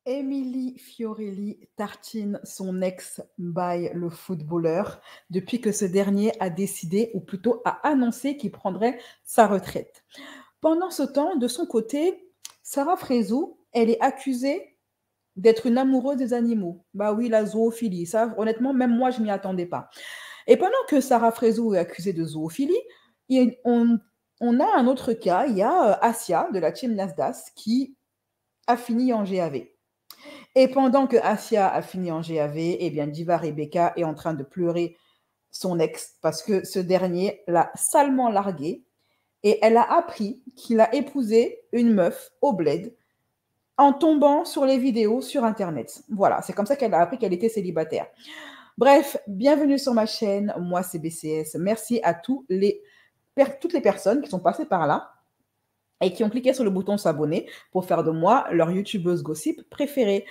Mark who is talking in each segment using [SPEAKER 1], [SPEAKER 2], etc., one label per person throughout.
[SPEAKER 1] Émilie Fiorelli tartine son ex by le footballeur depuis que ce dernier a décidé, ou plutôt a annoncé qu'il prendrait sa retraite. Pendant ce temps, de son côté, Sarah Frézou, elle est accusée d'être une amoureuse des animaux. Bah oui, la zoophilie, ça, honnêtement, même moi, je m'y attendais pas. Et pendant que Sarah Frézou est accusée de zoophilie, on a un autre cas, il y a Asia de la team Nasdaq qui a fini en GAV. Et pendant que Asia a fini en GAV, eh bien, Diva Rebecca est en train de pleurer son ex parce que ce dernier l'a salement larguée et elle a appris qu'il a épousé une meuf au bled en tombant sur les vidéos sur Internet. Voilà, c'est comme ça qu'elle a appris qu'elle était célibataire. Bref, bienvenue sur ma chaîne. Moi, c'est BCS. Merci à toutes les personnes qui sont passées par là et qui ont cliqué sur le bouton s'abonner pour faire de moi leur youtubeuse gossip préférée.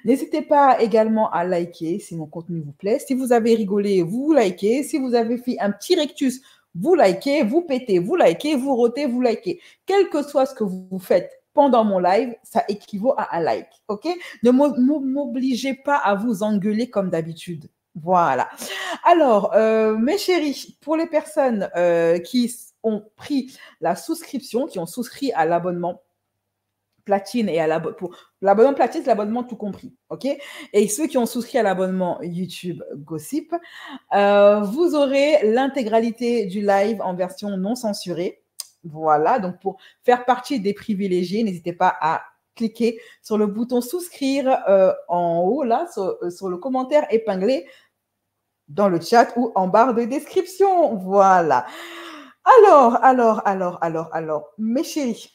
[SPEAKER 1] N'hésitez pas également à liker si mon contenu vous plaît. Si vous avez rigolé, vous likez. Si vous avez fait un petit rectus, vous likez, vous pétez, vous likez, vous rotez, vous likez. Quel que soit ce que vous faites pendant mon live, ça équivaut à un like. Ok? Ne m'obligez pas à vous engueuler comme d'habitude. Voilà. Alors, mes chéris, pour les personnes qui ont pris la souscription, qui ont souscrit à l'abonnement platine et pour l'abonnement platine, c'est l'abonnement tout compris, ok? Et ceux qui ont souscrit à l'abonnement YouTube Gossip, vous aurez l'intégralité du live en version non censurée. Voilà, donc pour faire partie des privilégiés, n'hésitez pas à cliquer sur le bouton souscrire en haut, là, sur le commentaire épinglé dans le chat ou en barre de description. Voilà. Alors, mes chéris,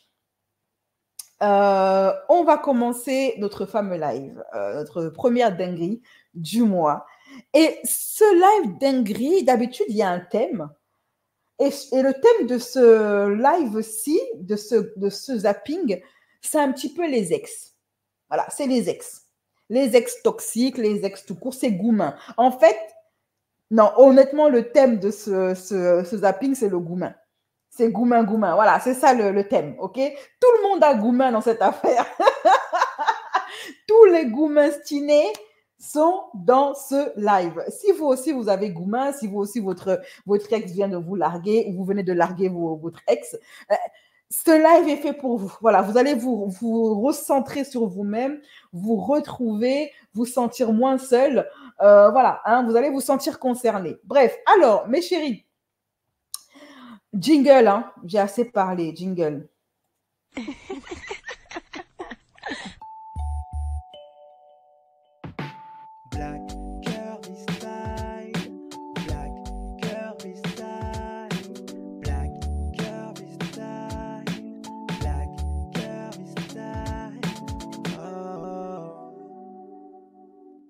[SPEAKER 1] on va commencer notre fameux live, notre première dinguerie du mois. Et ce live dinguerie, d'habitude, il y a un thème. Et le thème de ce live-ci, de ce zapping, c'est un petit peu les ex. Voilà, c'est les ex. Les ex toxiques, les ex tout court, c'est goumin. En fait, non, honnêtement, le thème de ce zapping, c'est le goumin. C'est goumin. Voilà, c'est ça le thème, ok? Tout le monde a goumin dans cette affaire. Tous les goumins stinés sont dans ce live. Si vous aussi, vous avez goumin, si vous aussi, votre ex vient de vous larguer ou vous venez de larguer votre ex, ce live est fait pour vous. Voilà, vous allez vous recentrer sur vous-même, vous retrouver, vous sentir moins seul. Voilà, hein, vous allez vous sentir concerné. Bref, alors, mes chéris, jingle, hein, j'ai assez parlé, jingle.
[SPEAKER 2] Black Kirby style, Black Kirby style, Black Kirby style, Black Kirby style. Oh.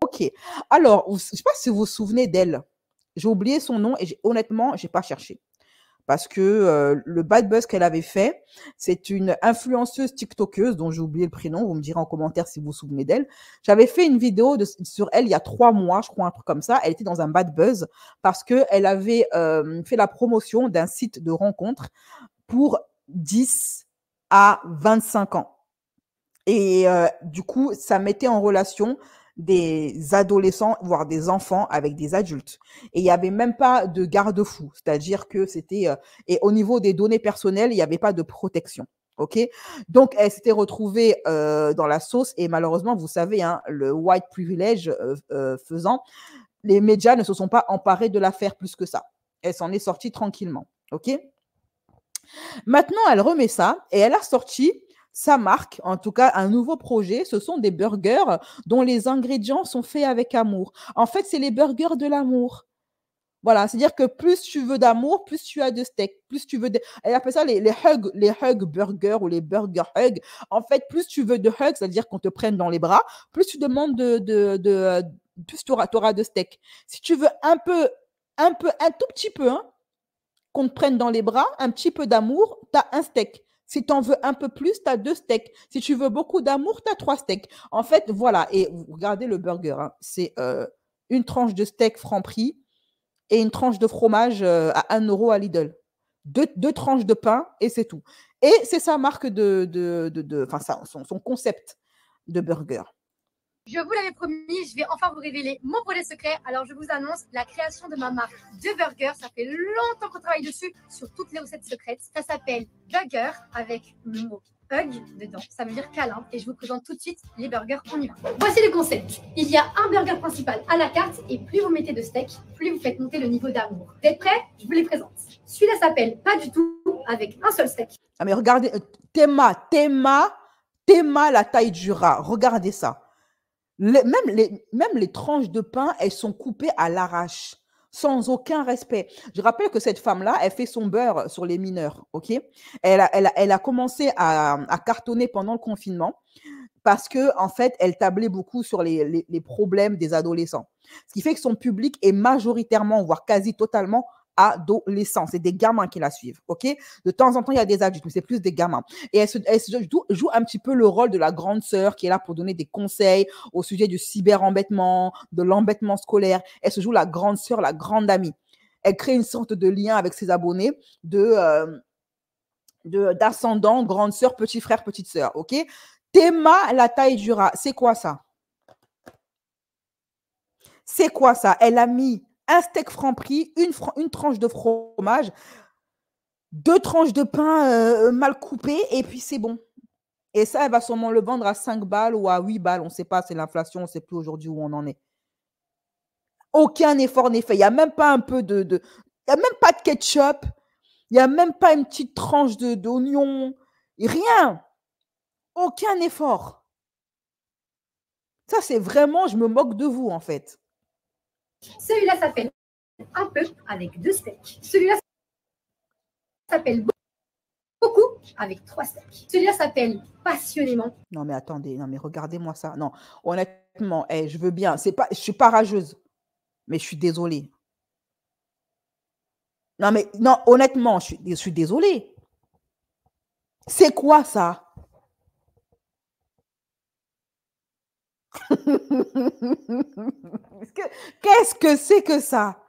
[SPEAKER 1] Ok, alors, je ne sais pas si vous vous souvenez d'elle. J'ai oublié son nom et honnêtement, je n'ai pas cherché. Parce que le bad buzz qu'elle avait fait, c'est une influenceuse TikTokeuse dont j'ai oublié le prénom. Vous me direz en commentaire si vous vous souvenez d'elle. J'avais fait une vidéo sur elle il y a 3 mois, je crois, un truc comme ça. Elle était dans un bad buzz parce qu'elle avait fait la promotion d'un site de rencontre pour 10 à 25 ans. Et du coup, ça mettait en relation des adolescents, voire des enfants avec des adultes. Et il n'y avait même pas de garde-fou, c'est-à-dire que c'était... et au niveau des données personnelles, il n'y avait pas de protection. OK? Donc, elle s'était retrouvée dans la sauce et malheureusement, vous savez, hein, le white privilege faisant, les médias ne se sont pas emparés de l'affaire plus que ça. Elle s'en est sortie tranquillement. OK? Maintenant, elle remet ça et elle a sorti sa marque, en tout cas un nouveau projet. Ce sont des burgers dont les ingrédients sont faits avec amour. En fait, c'est les burgers de l'amour. Voilà, c'est-à-dire que plus tu veux d'amour, plus tu as de steak. Plus tu veux elle appelle ça les hug burgers ou les burger hug. En fait, plus tu veux de hug, c'est-à-dire qu'on te prenne dans les bras, plus tu demandes plus tu auras de steak. Si tu veux un tout petit peu, hein, qu'on te prenne dans les bras, un petit peu d'amour, tu as un steak. Si tu en veux un peu plus, tu as 2 steaks. Si tu veux beaucoup d'amour, tu as 3 steaks. En fait, voilà. Et regardez le burger. Hein. C'est une tranche de steak Franprix et une tranche de fromage à 1 euro à Lidl. Deux tranches de pain et c'est tout. Et c'est sa marque enfin, son concept de burger.
[SPEAKER 3] Je vous l'avais promis, je vais enfin vous révéler mon projet secret. Alors, je vous annonce la création de ma marque de burgers. Ça fait longtemps qu'on travaille dessus sur toutes les recettes secrètes. Ça s'appelle Burger avec le mot hug dedans. Ça veut dire câlin. Et je vous présente tout de suite les burgers. On y va. Voici le concept. Il y a un burger principal à la carte et plus vous mettez de steak, plus vous faites monter le niveau d'amour. Vous êtes prêts? Je vous les présente. Celui-là s'appelle Pas du tout avec un seul steak.
[SPEAKER 1] Ah, mais regardez, Théma, la taille du rat. Regardez ça. Même les tranches de pain, elles sont coupées à l'arrache, sans aucun respect. Je rappelle que cette femme-là, elle fait son beurre sur les mineurs, ok? Elle a commencé à cartonner pendant le confinement parce que en fait, elle tablait beaucoup sur les problèmes des adolescents. Ce qui fait que son public est majoritairement, voire quasi totalement, adolescents. C'est des gamins qui la suivent, ok? De temps en temps, il y a des adultes, mais c'est plus des gamins. Et elle joue un petit peu le rôle de la grande sœur qui est là pour donner des conseils au sujet du cyber-embêtement, de l'embêtement scolaire. Elle se joue la grande sœur, la grande amie. Elle crée une sorte de lien avec ses abonnés d'ascendant, grande sœur, petit frère, petite sœur, ok? Théma, la taille du rat, c'est quoi ça? C'est quoi ça? Elle a mis un steak Franprix, une tranche de fromage, 2 tranches de pain mal coupées, et puis c'est bon. Et ça, elle va sûrement le vendre à 5 balles ou à 8 balles. On ne sait pas, c'est l'inflation, on ne sait plus aujourd'hui où on en est. Aucun effort n'est fait. Il n'y a même pas un peu il n'y a même pas de ketchup. Il n'y a même pas une petite tranche d'oignon. Rien. Aucun effort. Ça, c'est vraiment, je me moque de vous, en fait.
[SPEAKER 3] Celui-là s'appelle Un peu avec 2 steaks. Celui-là s'appelle Beaucoup avec 3 steaks. Celui-là s'appelle Passionnément.
[SPEAKER 1] Non, mais attendez. Non, mais regardez-moi ça. Non, honnêtement, je veux bien. Je ne suis pas rageuse, mais je suis désolée. Non, mais non, honnêtement, je suis désolée. C'est quoi ça? Qu'est-ce que c'est que ça?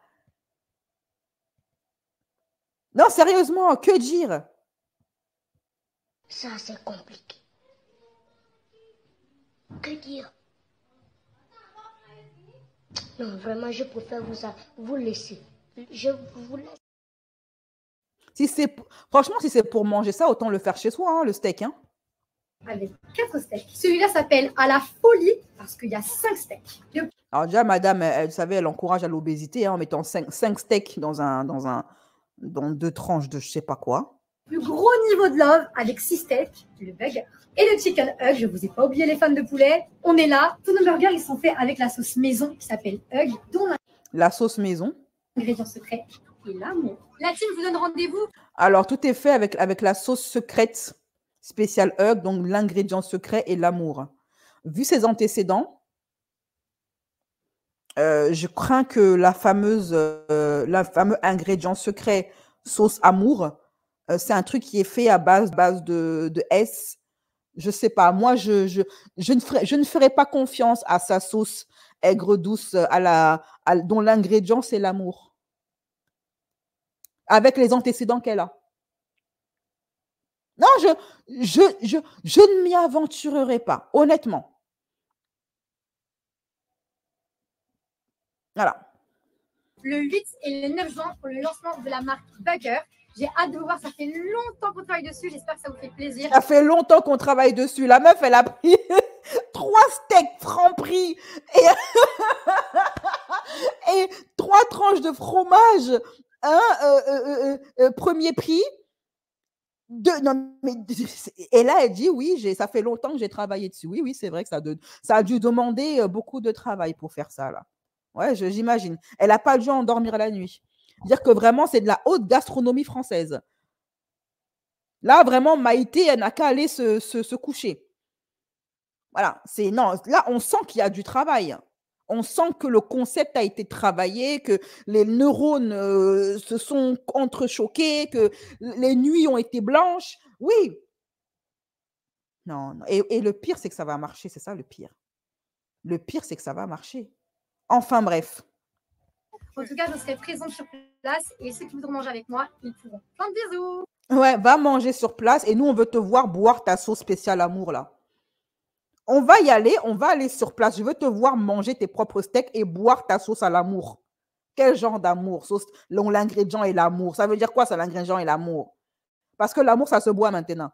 [SPEAKER 1] Non, sérieusement, que dire?
[SPEAKER 4] Ça, c'est compliqué. Que dire? Non, vraiment, je préfère vous laisser. Je vous laisse.
[SPEAKER 1] Franchement, si c'est pour manger ça, autant le faire chez soi, hein, le steak. Hein.
[SPEAKER 3] Avec 4 steaks. Celui-là s'appelle À la folie parce qu'il y a 5 steaks.
[SPEAKER 1] Alors déjà, madame, elle savait, elle encourage à l'obésité hein, en mettant 5 steaks dans 2 tranches de je sais pas quoi.
[SPEAKER 3] Le gros niveau de love avec 6 steaks, le burger. Et le chicken hug, je vous ai pas oublié les fans de poulet. On est là. Tous nos burgers, ils sont faits avec la sauce maison qui s'appelle hug, dont
[SPEAKER 1] la sauce maison.
[SPEAKER 3] L'ingrédient secret et l'amour. La team vous donne rendez-vous.
[SPEAKER 1] Alors, tout est fait avec la sauce secrète spéciale hug, donc l'ingrédient secret et l'amour. Vu ses antécédents, je crains que le fameux ingrédient secret sauce amour, c'est un truc qui est fait à base de S. Je sais pas. Moi, je ne ferai pas confiance à sa sauce aigre douce dont l'ingrédient c'est l'amour. Avec les antécédents qu'elle a. Non, je ne m'y aventurerai pas, honnêtement. Voilà.
[SPEAKER 3] Le 8 et le 9 juin pour le lancement de la marque Burger. J'ai hâte de vous voir, ça fait longtemps qu'on travaille dessus, j'espère que ça vous fait plaisir.
[SPEAKER 1] Ça fait longtemps qu'on travaille dessus. La meuf, elle a pris 3 steaks Franprix et 3 tranches de fromage, premier prix. Et là, elle dit, oui, ça fait longtemps que j'ai travaillé dessus. Oui, c'est vrai que ça a dû demander beaucoup de travail pour faire ça, là. Ouais, j'imagine. Elle n'a pas dû endormir la nuit. Dire que vraiment, c'est de la haute gastronomie française. Là, vraiment, Maïté, elle n'a qu'à aller se coucher. Voilà. Non, là, on sent qu'il y a du travail. On sent que le concept a été travaillé, que les neurones se sont entrechoqués, que les nuits ont été blanches. Oui. Non. Et le pire, c'est que ça va marcher. C'est ça le pire. Le pire, c'est que ça va marcher. Enfin, bref.
[SPEAKER 3] En tout cas, je serai présente sur place et ceux qui voudront manger avec moi, ils pourront. Plein de bisous.
[SPEAKER 1] Ouais, va manger sur place et nous, on veut te voir boire ta sauce spéciale amour, là. On va y aller, on va aller sur place. Je veux te voir manger tes propres steaks et boire ta sauce à l'amour. Quel genre d'amour? Sauce, l'ingrédient et l'amour. Ça veut dire quoi, ça, l'ingrédient et l'amour? Parce que l'amour, ça se boit maintenant.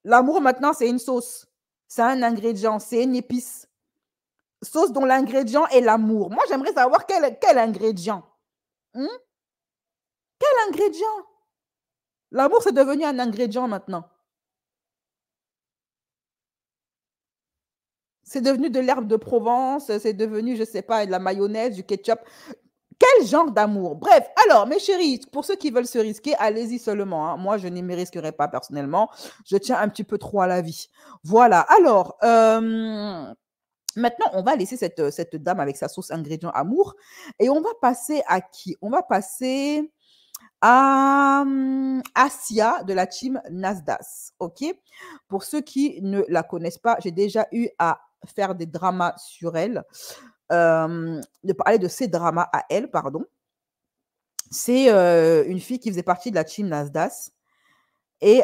[SPEAKER 1] L'amour, maintenant, c'est une sauce. C'est un ingrédient, c'est une épice. Sauce dont l'ingrédient est l'amour. Moi, j'aimerais savoir quel ingrédient. Quel ingrédient? L'amour, c'est devenu un ingrédient maintenant. C'est devenu de l'herbe de Provence, c'est devenu, je ne sais pas, de la mayonnaise, du ketchup. Quel genre d'amour? Bref, alors, mes chéris, pour ceux qui veulent se risquer, allez-y seulement, hein. Moi, je ne me risquerai pas personnellement. Je tiens un petit peu trop à la vie. Voilà. Alors, maintenant, on va laisser cette dame avec sa sauce ingrédient amour. Et on va passer à qui? On va passer à Asia de la team Nasdaq. OK? Pour ceux qui ne la connaissent pas, j'ai déjà eu à faire des dramas sur elle, de parler de ces dramas à elle, pardon. C'est une fille qui faisait partie de la team Nasdaq et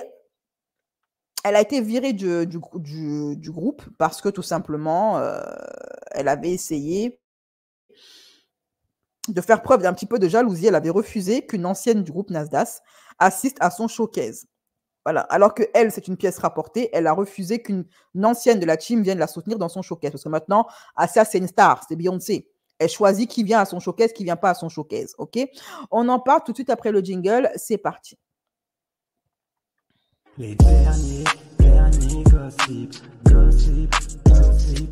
[SPEAKER 1] elle a été virée du groupe parce que tout simplement, elle avait essayé de faire preuve d'un petit peu de jalousie. Elle avait refusé qu'une ancienne du groupe Nasdaq assiste à son showcase. Voilà. Alors que elle, c'est une pièce rapportée, elle a refusé qu'une ancienne de la team vienne la soutenir dans son showcase. Parce que maintenant, Asia, c'est une star, c'est Beyoncé. Elle choisit qui vient à son showcase, qui ne vient pas à son showcase. OK? On en parle tout de suite après le jingle. C'est parti.
[SPEAKER 2] Les derniers gossip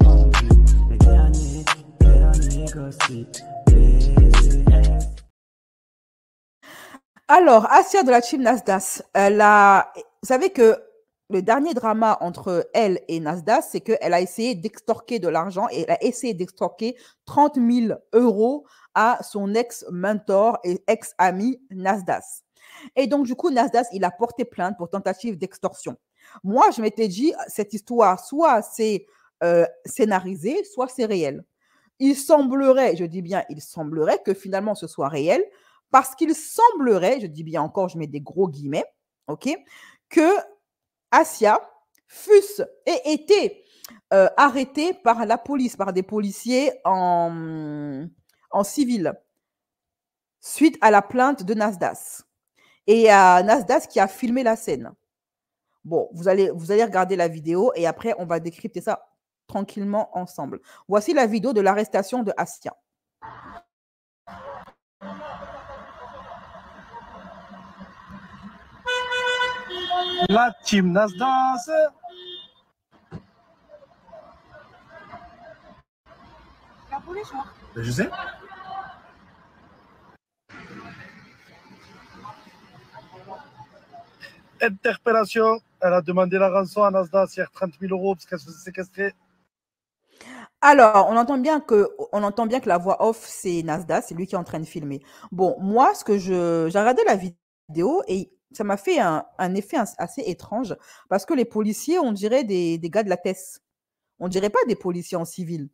[SPEAKER 2] en vue. Les derniers gossip.
[SPEAKER 1] Alors, Asia de la team Nasdaq, vous savez que le dernier drama entre elle et Nasdaq, c'est qu'elle a essayé d'extorquer de l'argent et elle a essayé d'extorquer 30 000 € à son ex-mentor et ex-ami Nasdaq. Et donc, du coup, Nasdaq, il a porté plainte pour tentative d'extorsion. Moi, je m'étais dit, cette histoire, soit c'est scénarisé, soit c'est réel. Il semblerait, je dis bien, il semblerait que finalement ce soit réel, parce qu'il semblerait, je dis bien encore, je mets des gros guillemets, OK, que Asia fusse et été arrêtée par la police, par des policiers en civil, suite à la plainte de Nasdaq. Et Nasdaq qui a filmé la scène. Bon, vous allez regarder la vidéo et après, on va décrypter ça tranquillement ensemble. Voici la vidéo de l'arrestation de Asia.
[SPEAKER 5] La team Nasdaq. Je sais. Interpellation. Elle a demandé la rançon à Nasdaq hier 30 000 € parce qu'elle se faisait séquestrer.
[SPEAKER 1] Alors, on entend bien que la voix off, c'est Nasdaq, c'est lui qui est en train de filmer. Bon, moi, j'ai regardé la vidéo et ça m'a fait un effet assez étrange parce que les policiers, on dirait des gars de la TES. On dirait pas des policiers en civil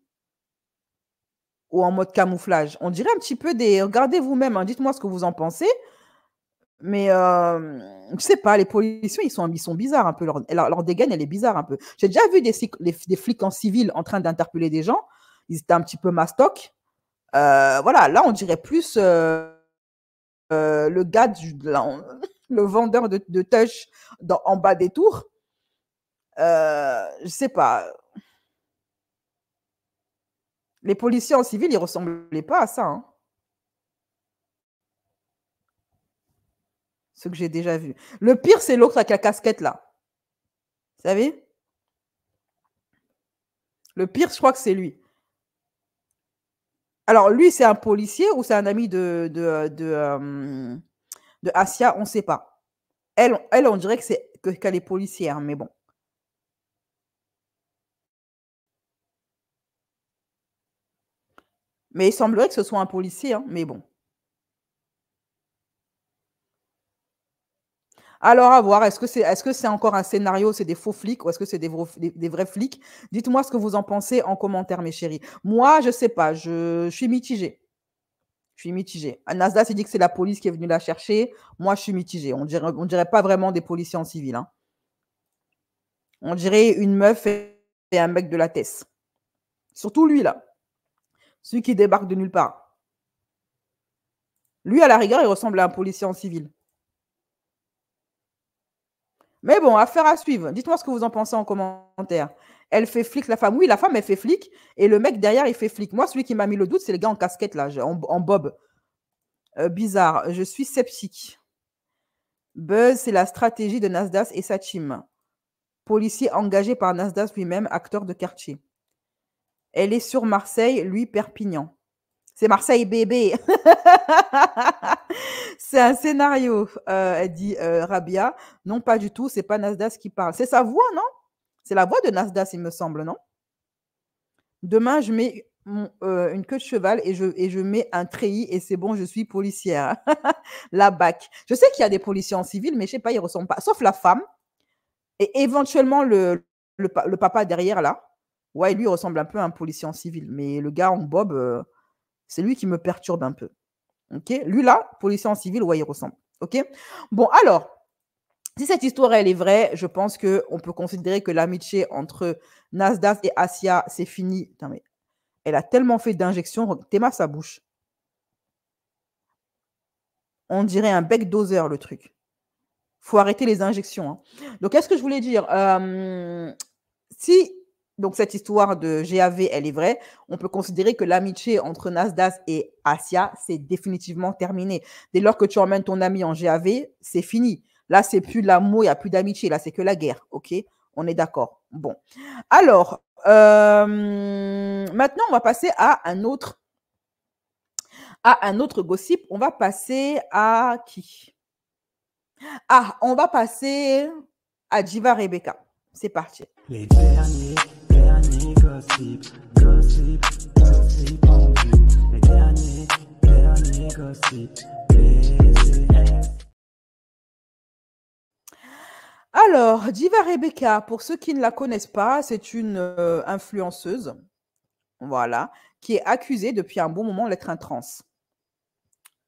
[SPEAKER 1] ou en mode camouflage. On dirait un petit peu des... Regardez vous-même, hein, dites-moi ce que vous en pensez. Mais je sais pas, les policiers, ils sont bizarres un peu. Leur dégaine, elle est bizarre un peu. J'ai déjà vu des flics en civil en train d'interpeller des gens. Ils étaient un petit peu mastoc. Voilà, là, on dirait plus le gars, le vendeur de touch en bas des tours. Je sais pas. Les policiers en civil, ils ressemblaient pas à ça, hein. Ce que j'ai déjà vu. Le pire, c'est l'autre avec la casquette, là. Vous savez? Le pire, je crois que c'est lui. Alors, lui, c'est un policier ou c'est un ami de Asia? On ne sait pas. Elle, on dirait qu'elle est policière, mais bon. Mais il semblerait que ce soit un policier, hein, mais bon. Alors, à voir, est-ce que c'est encore un scénario, c'est des faux flics ou est-ce que c'est des vrais flics? Dites-moi ce que vous en pensez en commentaire, mes chéris. Moi, je ne sais pas, je suis mitigée. Je suis mitigée. Nasdaq, il dit que c'est la police qui est venue la chercher. Moi, je suis mitigée. On dirait pas vraiment des policiers en civil, hein. On dirait une meuf un mec de la TES. Surtout lui, là. Celui qui débarque de nulle part. Lui, à la rigueur, il ressemble à un policier en civil. Mais bon, affaire à suivre. Dites-moi ce que vous en pensez en commentaire. Elle fait flic, la femme. Oui, la femme, elle fait flic. Et le mec derrière, il fait flic. Moi, celui qui m'a mis le doute, c'est le gars en casquette, là, en bob. Bizarre. Je suis sceptique. Buzz, c'est la stratégie de Nasdaq et sa team. Policier engagé par Nasdaq lui-même, acteur de quartier. Elle est sur Marseille, lui, Perpignan. C'est Marseille, bébé. C'est un scénario, elle dit Rabia. Non, pas du tout. C'est pas Nasdaq qui parle. C'est sa voix, non? C'est la voix de Nasdaq, il me semble, non? Demain, je mets une queue de cheval et je mets un treillis et c'est bon, je suis policière. La BAC. Je sais qu'il y a des policiers en civil, mais je sais pas, ils ressemblent pas. Sauf la femme et éventuellement le papa derrière là. Ouais, lui, il ressemble un peu à un policier en civil. Mais le gars en bob, c'est lui qui me perturbe un peu. OK? Lui là, policier en civil, ouais, il ressemble. OK? Bon, alors, si cette histoire, elle est vraie, je pense qu'on peut considérer que l'amitié entre Nasdaq et Asia, c'est fini. Putain, mais elle a tellement fait d'injections. Théma sa bouche. On dirait un bec doseur, le truc. Faut arrêter les injections. Hein. Donc, qu'est-ce que je voulais dire? Si donc cette histoire de GAV, elle est vraie, on peut considérer que l'amitié entre Nasdaq et Asia, c'est définitivement terminé. Dès lors que tu emmènes ton ami en GAV, c'est fini. Là, c'est plus de l'amour, il n'y a plus d'amitié. Là, c'est que la guerre. OK? On est d'accord. Bon. Alors, maintenant, on va passer à un autre gossip. On va passer à qui? Ah, on va passer à Diva Rebecca. C'est parti.
[SPEAKER 2] Les derniers gossip en vue. Les derniers gossip.
[SPEAKER 1] Alors, Diva Rebecca, pour ceux qui ne la connaissent pas, c'est une influenceuse, voilà, qui est accusée depuis un bon moment d'être un trans.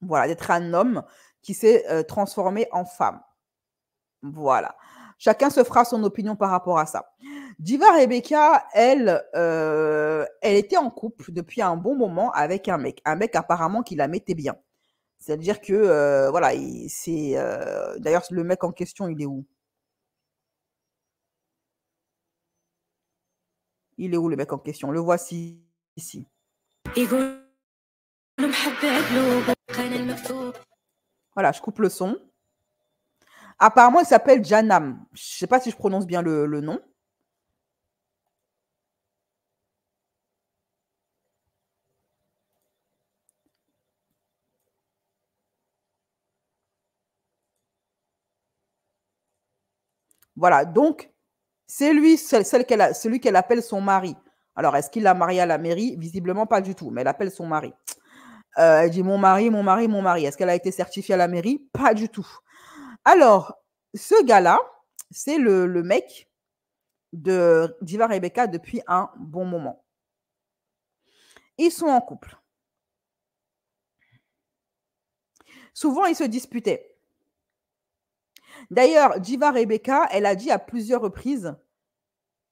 [SPEAKER 1] Voilà, d'être un homme qui s'est transformé en femme. Voilà. Chacun se fera son opinion par rapport à ça. Diva Rebecca, elle était en couple depuis un bon moment avec un mec apparemment qui la mettait bien. C'est-à-dire que, voilà, d'ailleurs, le mec en question, il est où? Il est où le mec en question? Le voici ici. Voilà, je coupe le son. Apparemment, il s'appelle Janam. Je ne sais pas si je prononce bien le nom. Voilà, donc, c'est lui, celui qu'elle appelle son mari. Alors, est-ce qu'il l'a marié à la mairie? Visiblement pas du tout, mais elle appelle son mari. Elle dit mon mari, mon mari, mon mari. Est-ce qu'elle a été certifiée à la mairie? Pas du tout. Alors, ce gars-là, c'est le mec de Diva Rebecca depuis un bon moment. Ils sont en couple. Souvent, ils se disputaient. D'ailleurs, Diva Rebecca, elle a dit à plusieurs reprises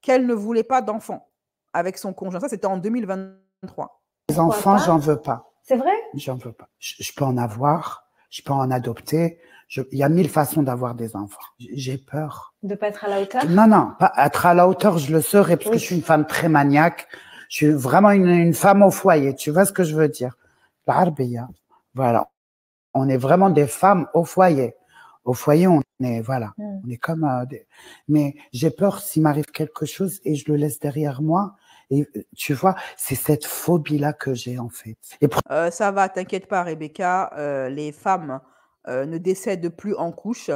[SPEAKER 1] qu'elle ne voulait pas d'enfants avec son conjoint. Ça, c'était en 2023.
[SPEAKER 6] Les enfants, j'en veux pas.
[SPEAKER 3] C'est vrai?
[SPEAKER 6] J'en veux pas. Je peux en avoir, je peux en adopter. Il y a 1000 façons d'avoir des enfants. J'ai peur.
[SPEAKER 3] De pas être à la hauteur?
[SPEAKER 6] Non, pas être à la hauteur, je le serai parce que je suis une femme très maniaque. Je suis vraiment une femme au foyer. Tu vois ce que je veux dire? L'Arabia. Voilà. On est vraiment des femmes au foyer. Au foyer, on est, voilà. On est comme mais j'ai peur s'il m'arrive quelque chose et je le laisse derrière moi. Et tu vois, c'est cette phobie-là que j'ai en fait. Et
[SPEAKER 1] ça va, t'inquiète pas, Rebecca. Les femmes ne décèdent plus en couche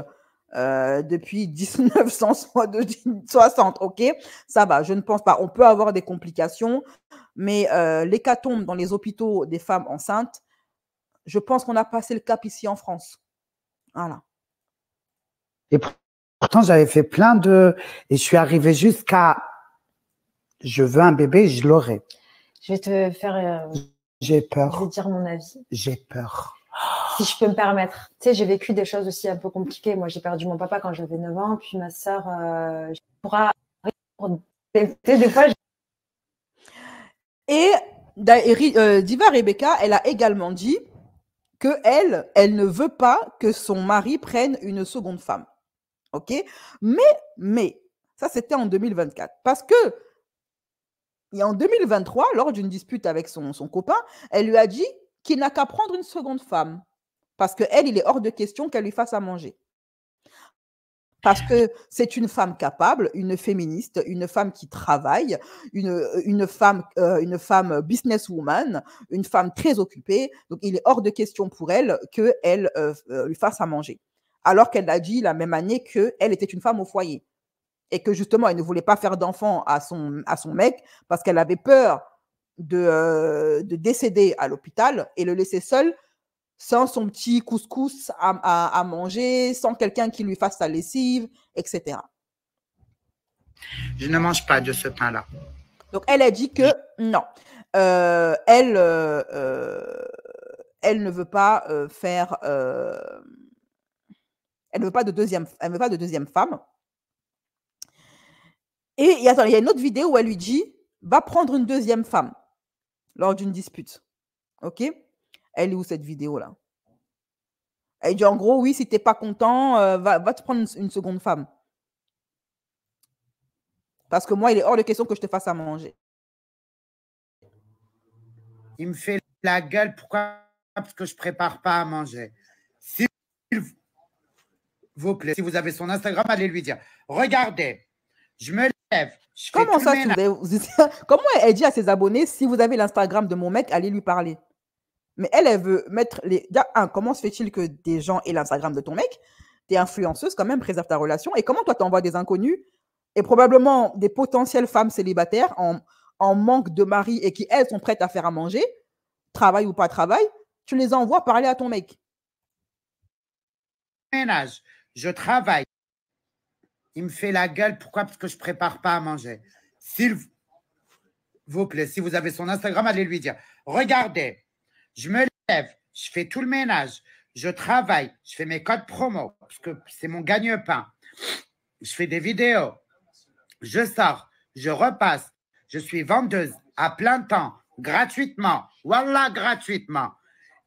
[SPEAKER 1] depuis 1960, ok? Ça va, je ne pense pas. On peut avoir des complications, mais l'hécatombe dans les hôpitaux des femmes enceintes, je pense qu'on a passé le cap ici en France. Voilà.
[SPEAKER 6] Et pourtant, j'avais fait plein de... Et je suis arrivée jusqu'à... Je veux un bébé, je l'aurai.
[SPEAKER 3] Je vais te faire...
[SPEAKER 6] J'ai peur.
[SPEAKER 3] Je vais dire mon avis.
[SPEAKER 6] J'ai peur.
[SPEAKER 3] Si je peux me permettre. Tu sais, j'ai vécu des choses aussi un peu compliquées. Moi, j'ai perdu mon papa quand j'avais 9 ans, puis ma sœur pourra
[SPEAKER 7] répéter des fois.
[SPEAKER 1] Et Diva Rebecca, elle a également dit que elle ne veut pas que son mari prenne une seconde femme. OK? Mais, ça c'était en 2024. Parce que, en 2023, lors d'une dispute avec son copain, elle lui a dit qu'il n'a qu'à prendre une seconde femme. Parce qu'elle, il est hors de question qu'elle lui fasse à manger. Parce que c'est une femme capable, une féministe, une femme qui travaille, une femme businesswoman, une femme très occupée. Donc, il est hors de question pour elle qu'elle lui fasse à manger. Alors qu'elle a dit la même année qu'elle était une femme au foyer. Et que justement, elle ne voulait pas faire d'enfant à son mec parce qu'elle avait peur de décéder à l'hôpital et le laisser seul sans son petit couscous à manger, sans quelqu'un qui lui fasse sa lessive, etc.
[SPEAKER 6] Je ne mange pas de ce pain-là.
[SPEAKER 1] Donc, elle a dit que non. Elle ne veut pas faire... elle ne veut pas de deuxième femme. Et attends, il y a une autre vidéo où elle lui dit « Va prendre une deuxième femme » lors d'une dispute. OK? Elle est où cette vidéo-là? Elle dit en gros, oui, si tu n'es pas content, va te prendre une seconde femme. Parce que moi, il est hors de question que je te fasse à manger.
[SPEAKER 6] Il me fait la gueule. Pourquoi? Parce que je ne prépare pas à manger. S'il vous plaît, si vous avez son Instagram, allez lui dire. Regardez, je me lève. Je fais
[SPEAKER 1] Comment
[SPEAKER 6] tout
[SPEAKER 1] ça,
[SPEAKER 6] le ménage.
[SPEAKER 1] comment elle dit à ses abonnés, si vous avez l'Instagram de mon mec, allez lui parler? Mais elle veut mettre les... comment se fait-il que des gens aient l'Instagram de ton mec? Tu es influenceuse quand même, préserve ta relation. Et comment toi, tu envoies des inconnus et probablement des potentielles femmes célibataires en manque de mari et qui, elles, sont prêtes à faire à manger, travail ou pas travail, tu les envoies parler à ton mec?
[SPEAKER 6] Ménage, je travaille. Il me fait la gueule. Pourquoi? Parce que je ne prépare pas à manger. S'il vous plaît, si vous avez son Instagram, allez lui dire. Regardez, je me lève, je fais tout le ménage, je travaille, je fais mes codes promo, parce que c'est mon gagne-pain. Je fais des vidéos, je sors, je repasse, je suis vendeuse à plein temps, gratuitement, voilà, gratuitement.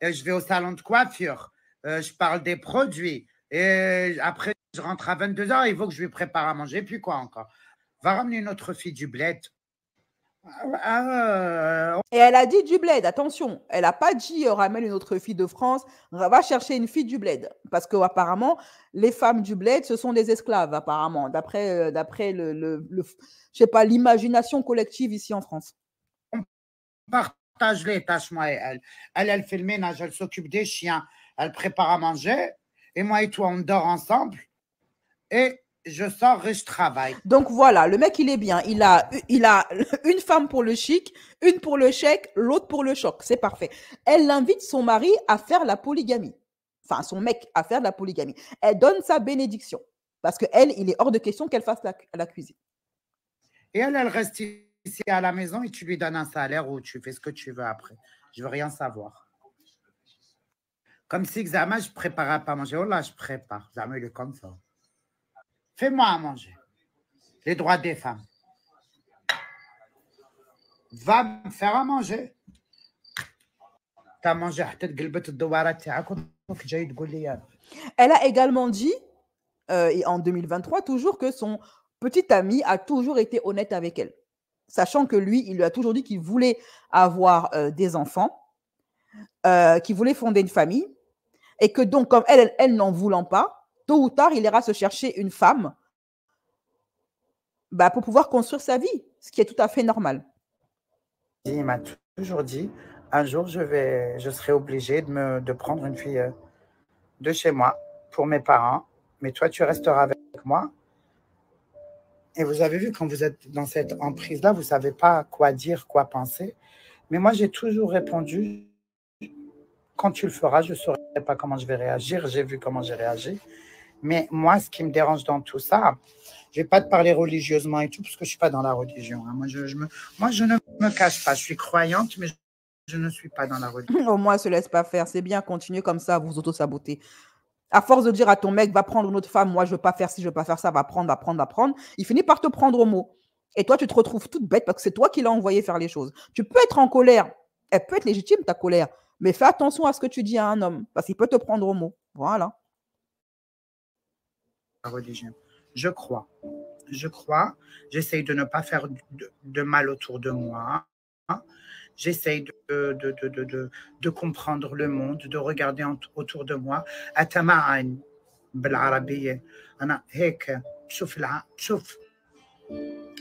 [SPEAKER 6] Et je vais au salon de coiffure, je parle des produits, et après, je rentre à 22h, il faut que je lui prépare à manger, puis quoi encore? Va ramener une autre fille du bled.
[SPEAKER 1] Et elle a dit du bled, attention. Elle n'a pas dit ramène une autre fille de France, va chercher une fille du bled. Parce qu'apparemment, les femmes du bled, ce sont des esclaves, apparemment, d'après je sais pas, l'imagination collective ici en France.
[SPEAKER 6] On partage les tâches, moi et elle. Elle fait le ménage, elle s'occupe des chiens, elle prépare à manger. Et moi et toi, on dort ensemble. Et je sors et je travaille.
[SPEAKER 1] Donc voilà, le mec, il est bien. Il a une femme pour le chic, une pour le chèque, l'autre pour le choc. C'est parfait. Elle invite son mari à faire la polygamie. Enfin, son mec à faire de la polygamie. Elle donne sa bénédiction. Parce qu'elle, il est hors de question qu'elle fasse la cuisine.
[SPEAKER 6] Et elle reste ici à la maison et tu lui donnes un salaire ou tu fais ce que tu veux après. Je veux rien savoir. Comme si Xama, je préparais pas à manger. Oh là, je prépare. Xama, il est comme ça. Fais-moi à manger. Les droits des femmes. Va me faire à manger. Tu as mangé.
[SPEAKER 1] Elle a également dit, en 2023, toujours que son petit ami a toujours été honnête avec elle. Sachant que lui, il lui a toujours dit qu'il voulait avoir des enfants, qu'il voulait fonder une famille, et que donc, comme elle n'en voulant pas, tôt ou tard, il ira se chercher une femme pour pouvoir construire sa vie, ce qui est tout à fait normal.
[SPEAKER 6] Il m'a toujours dit, un jour, je serai obligée de prendre une fille de chez moi pour mes parents, mais toi, tu resteras avec moi. Et vous avez vu, quand vous êtes dans cette emprise-là, vous ne savez pas quoi dire, quoi penser. Mais moi, j'ai toujours répondu, quand tu le feras, je ne saurais pas comment je vais réagir. J'ai vu comment j'ai réagi. Mais moi, ce qui me dérange dans tout ça, je ne vais pas te parler religieusement et tout, parce que je ne suis pas dans la religion. Hein. Moi, je ne me cache pas. Je suis croyante, mais je ne suis pas dans la religion.
[SPEAKER 1] Au moins, elle ne se laisse pas faire. C'est bien, continuer comme ça à vous auto-saboter. À force de dire à ton mec, va prendre une autre femme, moi, je ne veux pas faire ci, je ne veux pas faire ça, va prendre. Il finit par te prendre au mot. Et toi, tu te retrouves toute bête parce que c'est toi qui l'as envoyé faire les choses. Tu peux être en colère. Elle peut être légitime, ta colère. Mais fais attention à ce que tu dis à un homme parce qu'il peut te prendre au mot. Voilà.
[SPEAKER 6] La religion. Je crois. J'essaye de ne pas faire de mal autour de moi. J'essaye de comprendre le monde, de regarder autour de moi. أتمعن بالعربية. أنا هيك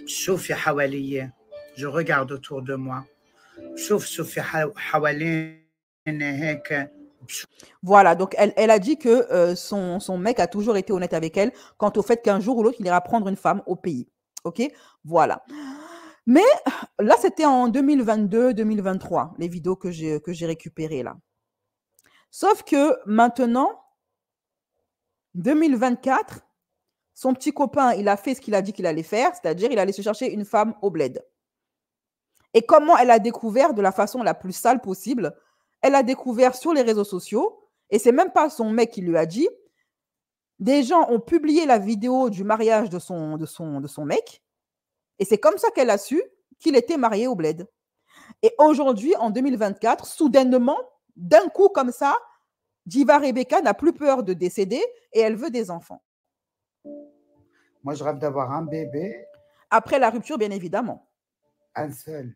[SPEAKER 6] شوفي حواليا. Je regarde autour de moi. شوفي حوالينا هيك.
[SPEAKER 1] Voilà, donc elle a dit que son mec a toujours été honnête avec elle quant au fait qu'un jour ou l'autre, il ira prendre une femme au pays. OK? Voilà. Mais là, c'était en 2022-2023, les vidéos que j'ai récupérées là. Sauf que maintenant, 2024, son petit copain, il a fait ce qu'il a dit qu'il allait faire, c'est-à-dire il allait se chercher une femme au bled. Et comment elle a découvert de la façon la plus sale possible? Elle a découvert sur les réseaux sociaux, et c'est même pas son mec qui lui a dit. Des gens ont publié la vidéo du mariage de son mec, et c'est comme ça qu'elle a su qu'il était marié au bled. Et aujourd'hui, en 2024, soudainement, d'un coup comme ça, Diva Rebecca n'a plus peur de décéder et elle veut des enfants.
[SPEAKER 6] Moi, je rêve d'avoir un bébé.
[SPEAKER 1] Après la rupture, bien évidemment.
[SPEAKER 6] Un seul.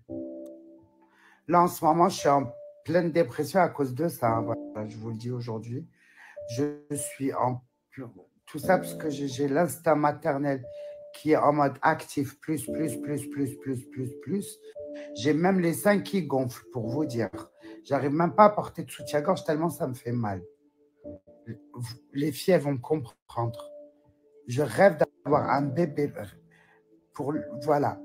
[SPEAKER 6] Là, en ce moment, je suis en pleine dépression à cause de ça. Voilà, je vous le dis aujourd'hui. Je suis en... Tout ça parce que j'ai l'instinct maternel qui est en mode actif, plus. J'ai même les seins qui gonflent, pour vous dire. J'arrive même pas à porter de soutien-gorge tellement ça me fait mal. Les filles, elles vont me comprendre. Je rêve d'avoir un bébé pour, voilà,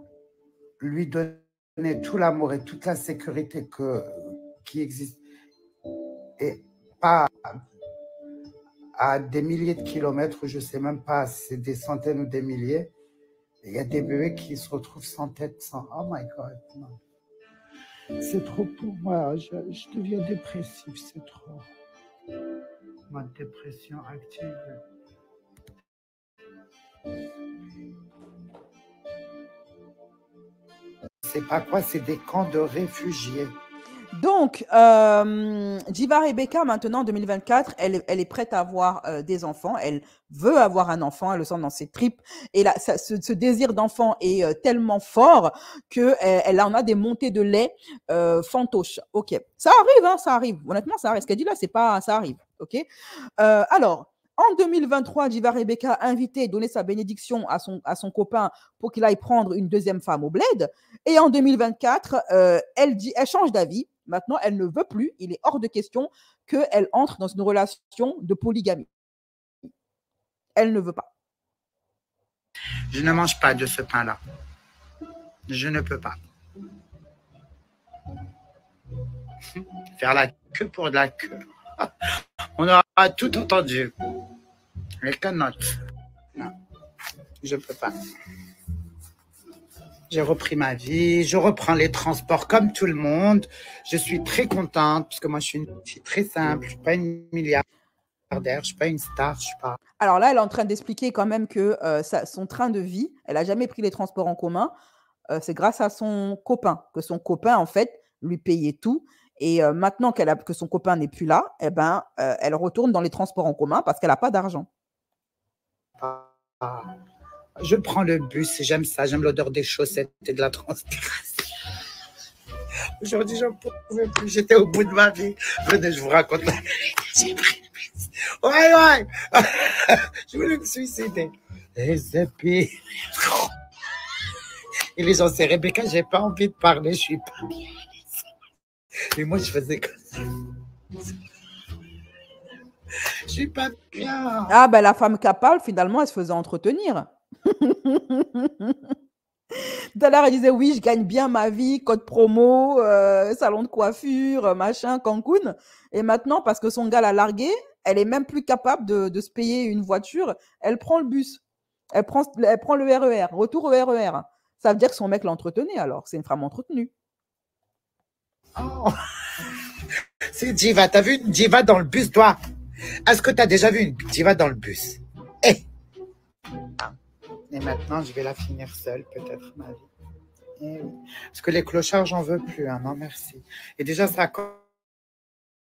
[SPEAKER 6] lui donner tout l'amour et toute la sécurité qui existe. Et pas à des milliers de kilomètres, je ne sais même pas si c'est des centaines ou des milliers. Il y a des bébés qui se retrouvent sans tête, sans... Oh my God, non. C'est trop pour moi, je deviens dépressif, c'est trop. Ma dépression active. C'est pas quoi, c'est des camps de réfugiés.
[SPEAKER 1] Donc, Diva Rebecca, maintenant, en 2024, elle est prête à avoir des enfants. Elle veut avoir un enfant, elle le sent dans ses tripes. Et là, ce désir d'enfant est tellement fort qu'elle en a des montées de lait fantoches. OK. Ça arrive, hein, ça arrive. Honnêtement, ça arrive. Ce qu'elle dit là, c'est pas... Ça arrive. OK. Alors, en 2023, Diva Rebecca a invité, donné sa bénédiction à son copain pour qu'il aille prendre une deuxième femme au bled. Et en 2024, elle change d'avis. Maintenant, elle ne veut plus. Il est hors de question qu'elle entre dans une relation de polygamie. Elle ne veut pas.
[SPEAKER 6] Je ne mange pas de ce pain-là. Je ne peux pas. Faire la queue pour de la queue. On aura tout entendu. Les canottes. Non, je ne peux pas. J'ai repris ma vie, je reprends les transports comme tout le monde. Je suis très contente parce que moi, je suis une fille très simple. Je ne suis pas une milliardaire, je ne suis pas une star. Je suis pas...
[SPEAKER 1] Alors là, elle est en train d'expliquer quand même que son train de vie, elle n'a jamais pris les transports en commun. C'est grâce à son copain, que son copain, en fait, lui payait tout. Et maintenant que son copain n'est plus là, eh ben, elle retourne dans les transports en commun parce qu'elle n'a pas d'argent.
[SPEAKER 6] Je prends le bus, j'aime ça, j'aime l'odeur des chaussettes et de la transpiration. Aujourd'hui, j'en pouvais plus, j'étais au bout de ma vie. Venez, je vous raconte la vérité. J'ai pris le bus. Ouais. Je voulais me suicider. Et c'est pire. Et les gens, c'est Rebecca, j'ai pas envie de parler, je suis pas bien. Et moi, je faisais comme ça. Je suis pas bien.
[SPEAKER 1] Ah, ben la femme qui parle, finalement, elle se faisait entretenir. Tout à l'heure, elle disait oui, je gagne bien ma vie, code promo, salon de coiffure, machin, Cancun. Et maintenant, parce que son gars l'a largué, elle est même plus capable de se payer une voiture. Elle prend le bus. Elle prend le RER. Retour au RER. Ça veut dire que son mec l'entretenait alors. C'est une femme entretenue.
[SPEAKER 6] Oh. C'est Diva. T'as vu une Diva dans le bus, toi? Est-ce que t'as déjà vu une Diva dans le bus? Et maintenant, je vais la finir seule, peut-être, ma vie. Eh oui. Parce que les clochards, j'en veux plus, hein, non merci. Et déjà, ça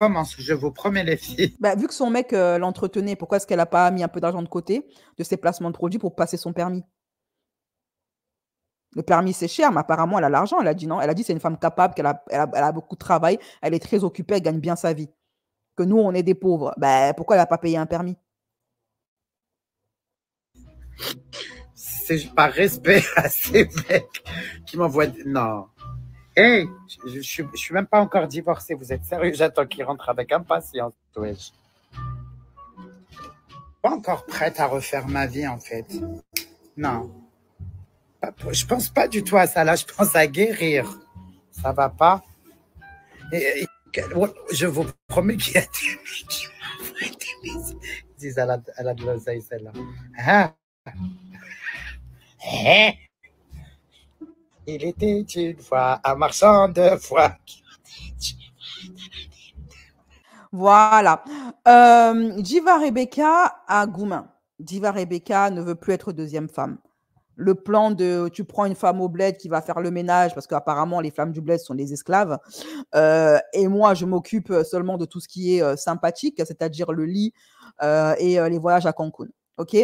[SPEAKER 6] commence, je vous promets, les filles.
[SPEAKER 1] Bah, vu que son mec l'entretenait, pourquoi est-ce qu'elle n'a pas mis un peu d'argent de côté de ses placements de produits pour passer son permis? Le permis, c'est cher, mais apparemment, elle a l'argent. Elle a dit non. Elle a dit c'est une femme capable, elle a beaucoup de travail, elle est très occupée, elle gagne bien sa vie. Que nous, on est des pauvres. Ben, pourquoi elle n'a pas payé un permis?
[SPEAKER 6] C'est par respect à ces mecs qui m'envoient. Non. Hey, je suis même pas encore divorcée. Vous êtes sérieux? J'attends qu'il rentre avec impatience. Wesh. Pas encore prête à refaire ma vie, en fait. Non. Je pense pas du tout à ça. Là, je pense à guérir. Ça va pas. Je vous promets qu'il y a des ils disent elle a de l'oseille, celle-là. Ah. Il était une fois un marchand de foie.
[SPEAKER 1] Voilà. Diva Rebecca à Goumin. Diva Rebecca ne veut plus être deuxième femme. Le plan de tu prends une femme au bled qui va faire le ménage, parce qu'apparemment les femmes du bled sont des esclaves, et moi je m'occupe seulement de tout ce qui est sympathique, c'est-à-dire le lit et les voyages à Cancun. Ok.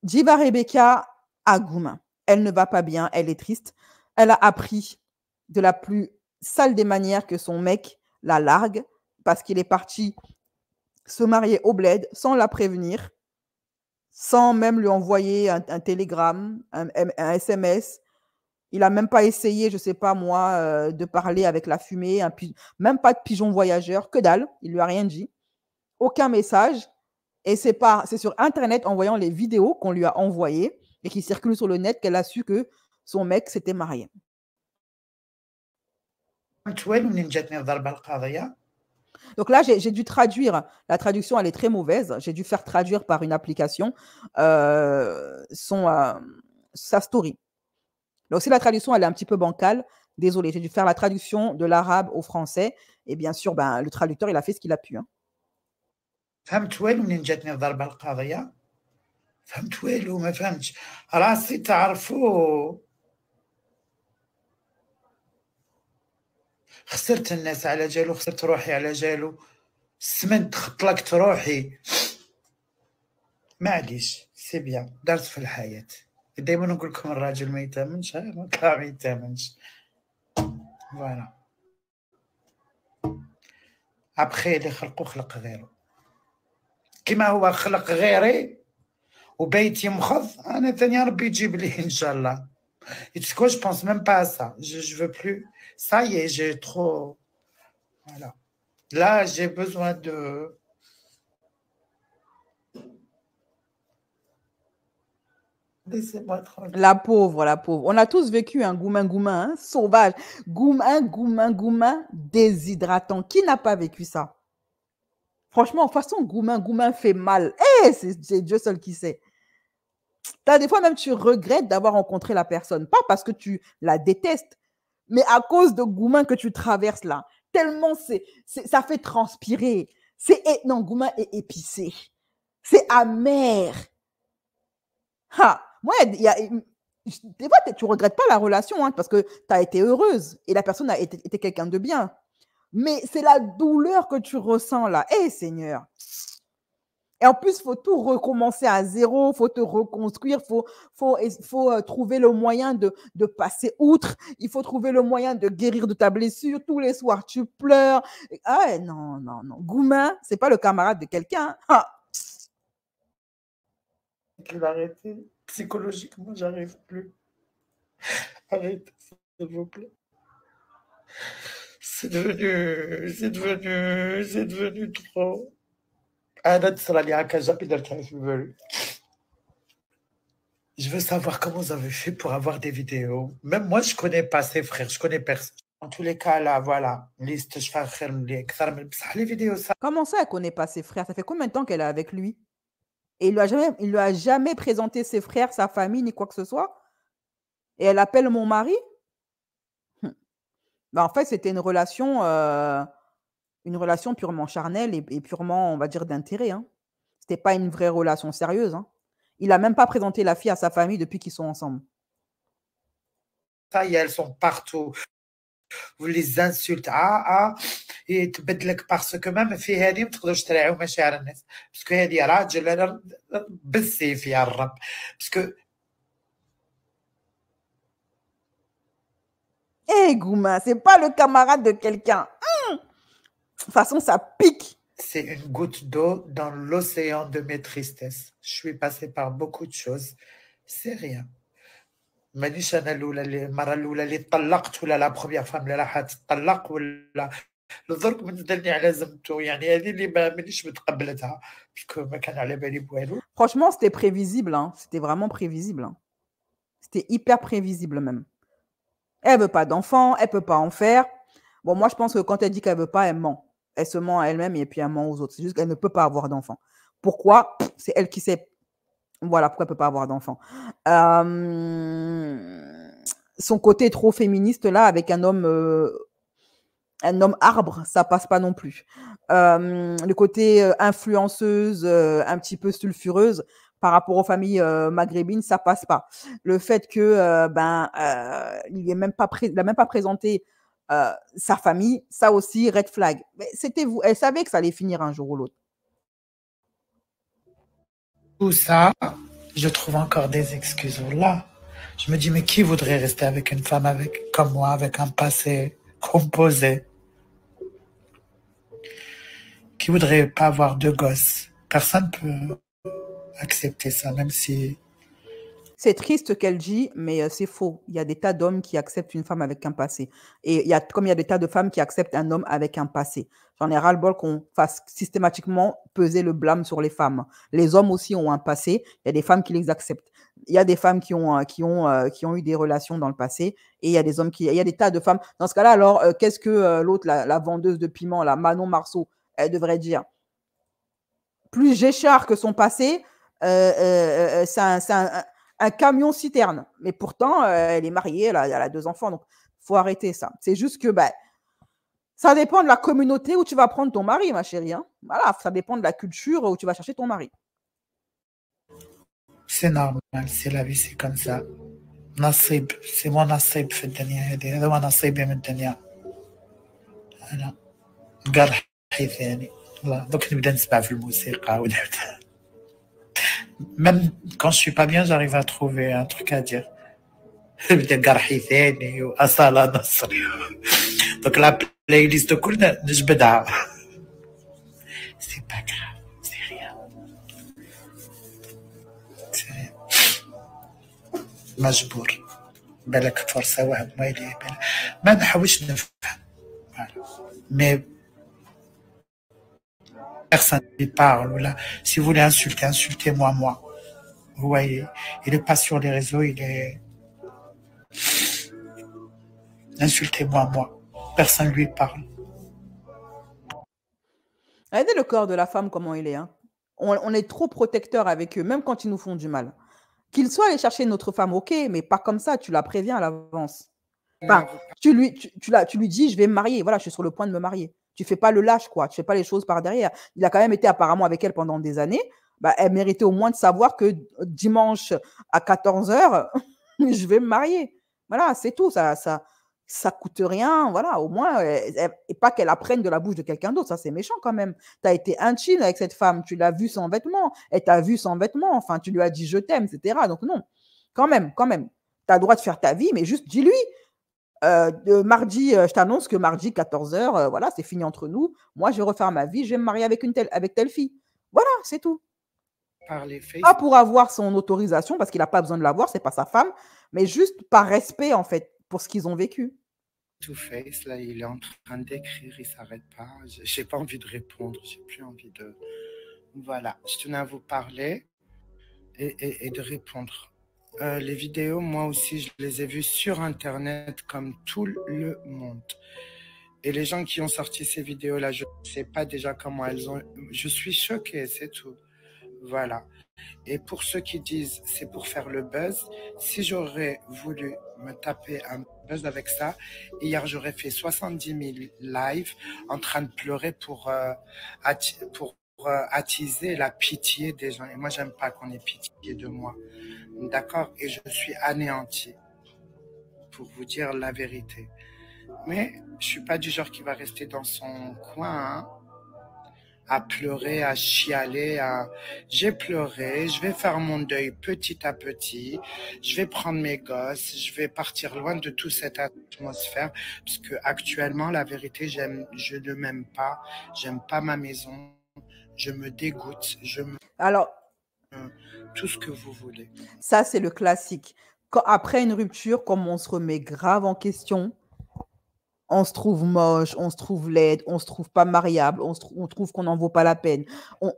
[SPEAKER 1] Diva Rebecca à Goumin. Elle ne va pas bien, elle est triste. Elle a appris de la plus sale des manières que son mec la largue parce qu'il est parti se marier au bled sans la prévenir, sans même lui envoyer un télégramme, un SMS. Il n'a même pas essayé, je ne sais pas moi, de parler avec la fumée, même pas de pigeon voyageur, que dalle, il lui a rien dit. Aucun message. Et c'est sur Internet, en voyant les vidéos qu'on lui a envoyées et qui circulent sur le net, qu'elle a su que son mec s'était marié. Donc là, j'ai dû traduire. La traduction, elle est très mauvaise. J'ai dû faire traduire par une application sa story. Donc si la traduction, elle est un petit peu bancale, désolé, j'ai dû faire la traduction de l'arabe au français. Et bien sûr, le traducteur, il a fait ce qu'il a pu. Hein.
[SPEAKER 6] فهمت وين منين جاتني الضربة القاضية؟ فهمت والو ما فهمتش راسي تعرفوا خسرت الناس على جالو خسرت روحي على جالو السمنت خطلقت روحي معليش سي بيان درس في الحياة دايما نقول لكم الراجل ما يتامنش ما كاع ما يتامنش فوالا ابخي اللي خلقو خلق غيره كما هو خلق غيري وبيت يمخض انا ثاني ربي يجيب لي ان شاء الله. Et tu sais quoi, je pense même pas à ça. Je veux plus. Ça y est, j'ai trop. Voilà. Là, j'ai besoin de. Laissez-moi tranquille.
[SPEAKER 1] La pauvre, la pauvre. On a tous vécu un goumin, hein, sauvage. Goumin, déshydratant. Qui n'a pas vécu ça? Franchement, de toute façon, goumin fait mal. C'est Dieu seul qui sait. Des fois, même, tu regrettes d'avoir rencontré la personne. Pas parce que tu la détestes, mais à cause de goumin que tu traverses là. Tellement ça fait transpirer. Non, goumin est épicé. C'est amer. Moi, des fois, tu ne regrettes pas la relation hein, parce que tu as été heureuse et la personne a été quelqu'un de bien. Mais c'est la douleur que tu ressens là. Seigneur. Et en plus, il faut tout recommencer à zéro, il faut te reconstruire, il faut trouver le moyen de passer outre, il faut trouver le moyen de guérir de ta blessure. Tous les soirs, tu pleures. Non. Goumin, ce n'est pas le camarade de quelqu'un.
[SPEAKER 6] Il va arrêter. Psychologiquement, j'arrive plus. Arrêtez, s'il vous plaît. C'est devenu trop. Je veux savoir comment vous avez fait pour avoir des vidéos. Même moi, je ne connais pas ses frères, je connais personne. En tous les cas, là, voilà. Liste, je fais les vidéos. Ça.
[SPEAKER 1] Comment ça, elle ne connaît pas ses frères? Ça fait combien de temps qu'elle est avec lui? Et il lui a jamais présenté ses frères, sa famille, ni quoi que ce soit? Et elle appelle mon mari? En fait, c'était une relation purement charnelle et purement, on va dire, d'intérêt. Hein. Ce n'était pas une vraie relation sérieuse. Hein. Il n'a même pas présenté la fille à sa famille depuis qu'ils sont ensemble.
[SPEAKER 6] Ça y est, elles sont partout. Vous les insultez. يتبدلك باسكو ميم في هذه ما تقدرش تراعيو مشاعر الناس باسكو هذه راجل بالسيف يا الرب باسكو
[SPEAKER 1] Eh, Gouma, c'est pas le camarade de quelqu'un. De toute façon, ça pique.
[SPEAKER 6] c'est une goutte d'eau dans l'océan de mes tristesses. Je suis passée par beaucoup de choses. C'est rien. مانيش انا المره الاولى اللي طلقت ولا لا بروميير فام اللي راح تطلق ولا الضرب من دلني على زمته يعني هذه اللي مانيش متقبلتها باسكو ما كان على بالي بوالو.
[SPEAKER 1] Franchement, c'était prévisible. Hein. C'était vraiment prévisible. Hein. C'était hyper prévisible même. Elle veut pas d'enfant, elle peut pas en faire. Bon, moi, je pense que quand elle dit qu'elle veut pas, elle ment. Elle se ment à elle-même et puis elle ment aux autres. C'est juste qu'elle ne peut pas avoir d'enfant. Pourquoi? C'est elle qui sait. Voilà pourquoi elle peut pas avoir d'enfant. Son côté trop féministe là, avec un homme arbre, ça passe pas non plus. Le côté influenceuse, un petit peu sulfureuse par rapport aux familles maghrébines, ça passe pas. Le fait que il n'a même pas présenté sa famille, ça aussi red flag. Mais c'était vous, elle savait que ça allait finir un jour ou l'autre.
[SPEAKER 6] Tout ça, je trouve encore des excuses là. Je me dis, mais qui voudrait rester avec une femme comme moi, avec un passé composé? Qui voudrait pas avoir de gosses? Personne peut accepter ça, même si...
[SPEAKER 1] C'est triste qu'elle dit, mais c'est faux. Il y a des tas d'hommes qui acceptent une femme avec un passé. Et comme il y a des tas de femmes qui acceptent un homme avec un passé. J'en ai ras-le-bol qu'on fasse systématiquement peser le blâme sur les femmes. Les hommes aussi ont un passé. Il y a des femmes qui les acceptent. Il y a des femmes qui ont eu des relations dans le passé. Et il y a des hommes il y a des tas de femmes. Dans ce cas-là, alors, qu'est-ce que l'autre, la vendeuse de piment, la Manon Marceau, elle devrait dire? Plus Géchard que son passé, c'est un camion-citerne. Mais pourtant, elle est mariée, elle a 2 enfants. Donc, il faut arrêter ça. C'est juste que ça dépend de la communauté où tu vas prendre ton mari, ma chérie. Hein. Voilà, ça dépend de la culture où tu vas chercher ton mari.
[SPEAKER 6] C'est normal, c'est la vie, c'est comme ça. نصيب, c'est mon نصيب في الدنيا هذه. هذا هو نصيبي من الدنيا. أنا قرحي ثاني. والله دوك نبدا نسمع في الموسيقى ونبدا. Même quand je suis pas bien, j'arrive à trouver un truc à dire. نبدا قرحي ثاني وأصالة نصري. Donc la playlist كلنا نجبدها. C'est pas grave, c'est rien. مجبور بالك فرصة وهم ويلي ما نحاولش نفهم mais personne ne parle ou là si vous voulez insulter insultez-moi moi vous voyez il est pas sur les réseaux il est insultez-moi moi personne lui parle.
[SPEAKER 1] Regardez le corps de la femme comment il est hein. On est trop protecteur avec eux même quand ils nous font du mal. Qu'il soit allé chercher notre femme, ok, mais pas comme ça, tu la préviens à l'avance. Enfin, tu lui dis, je vais me marier, voilà, je suis sur le point de me marier. Tu fais pas le lâche, quoi, tu fais pas les choses par derrière. Il a quand même été apparemment avec elle pendant des années. Elle méritait au moins de savoir que dimanche à 14h, je vais me marier. Voilà, c'est tout, ça coûte rien, voilà, au moins, et pas qu'elle apprenne de la bouche de quelqu'un d'autre, ça c'est méchant quand même. Tu as été intime avec cette femme, tu l'as vue sans vêtements, elle t'a vu sans vêtements, enfin, tu lui as dit je t'aime, etc. Donc non, quand même, tu as le droit de faire ta vie, mais juste dis-lui. Mardi, je t'annonce que mardi, 14h, voilà, c'est fini entre nous. Moi, je vais refaire ma vie, je vais me marier avec telle fille. Voilà, c'est tout. Pas pour avoir son autorisation, parce qu'il n'a pas besoin de l'avoir, c'est pas sa femme, mais juste par respect, en fait, pour ce qu'ils ont vécu.
[SPEAKER 6] Two Face, là, il est en train d'écrire, il s'arrête pas. J'ai pas envie de répondre, j'ai plus envie de... Voilà, je tenais à vous parler et de répondre. Les vidéos, moi aussi, je les ai vues sur Internet comme tout le monde. Et les gens qui ont sorti ces vidéos-là, je ne sais pas déjà comment elles ont... Je suis choquée, c'est tout. Voilà. Et pour ceux qui disent c'est pour faire le buzz, si j'aurais voulu me taper un buzz avec ça, hier j'aurais fait 70 000 lives en train de pleurer pour attiser la pitié des gens. Et moi j'aime pas qu'on ait pitié. de moi. D'accord? Et je suis anéanti, pour vous dire la vérité. Mais je suis pas du genre qui va rester dans son coin, hein, à pleurer, à chialer, J'ai pleuré, je vais faire mon deuil petit à petit, je vais prendre mes gosses, je vais partir loin de toute cette atmosphère, parce que actuellement, la vérité, je ne m'aime pas, j'aime pas ma maison, je me dégoûte,
[SPEAKER 1] Alors,
[SPEAKER 6] tout ce que vous voulez.
[SPEAKER 1] ça, c'est le classique. Après une rupture, comme on se remet grave en question, on se trouve moche, on se trouve laide, on se trouve pas mariable, on trouve qu'on n'en vaut pas la peine. Je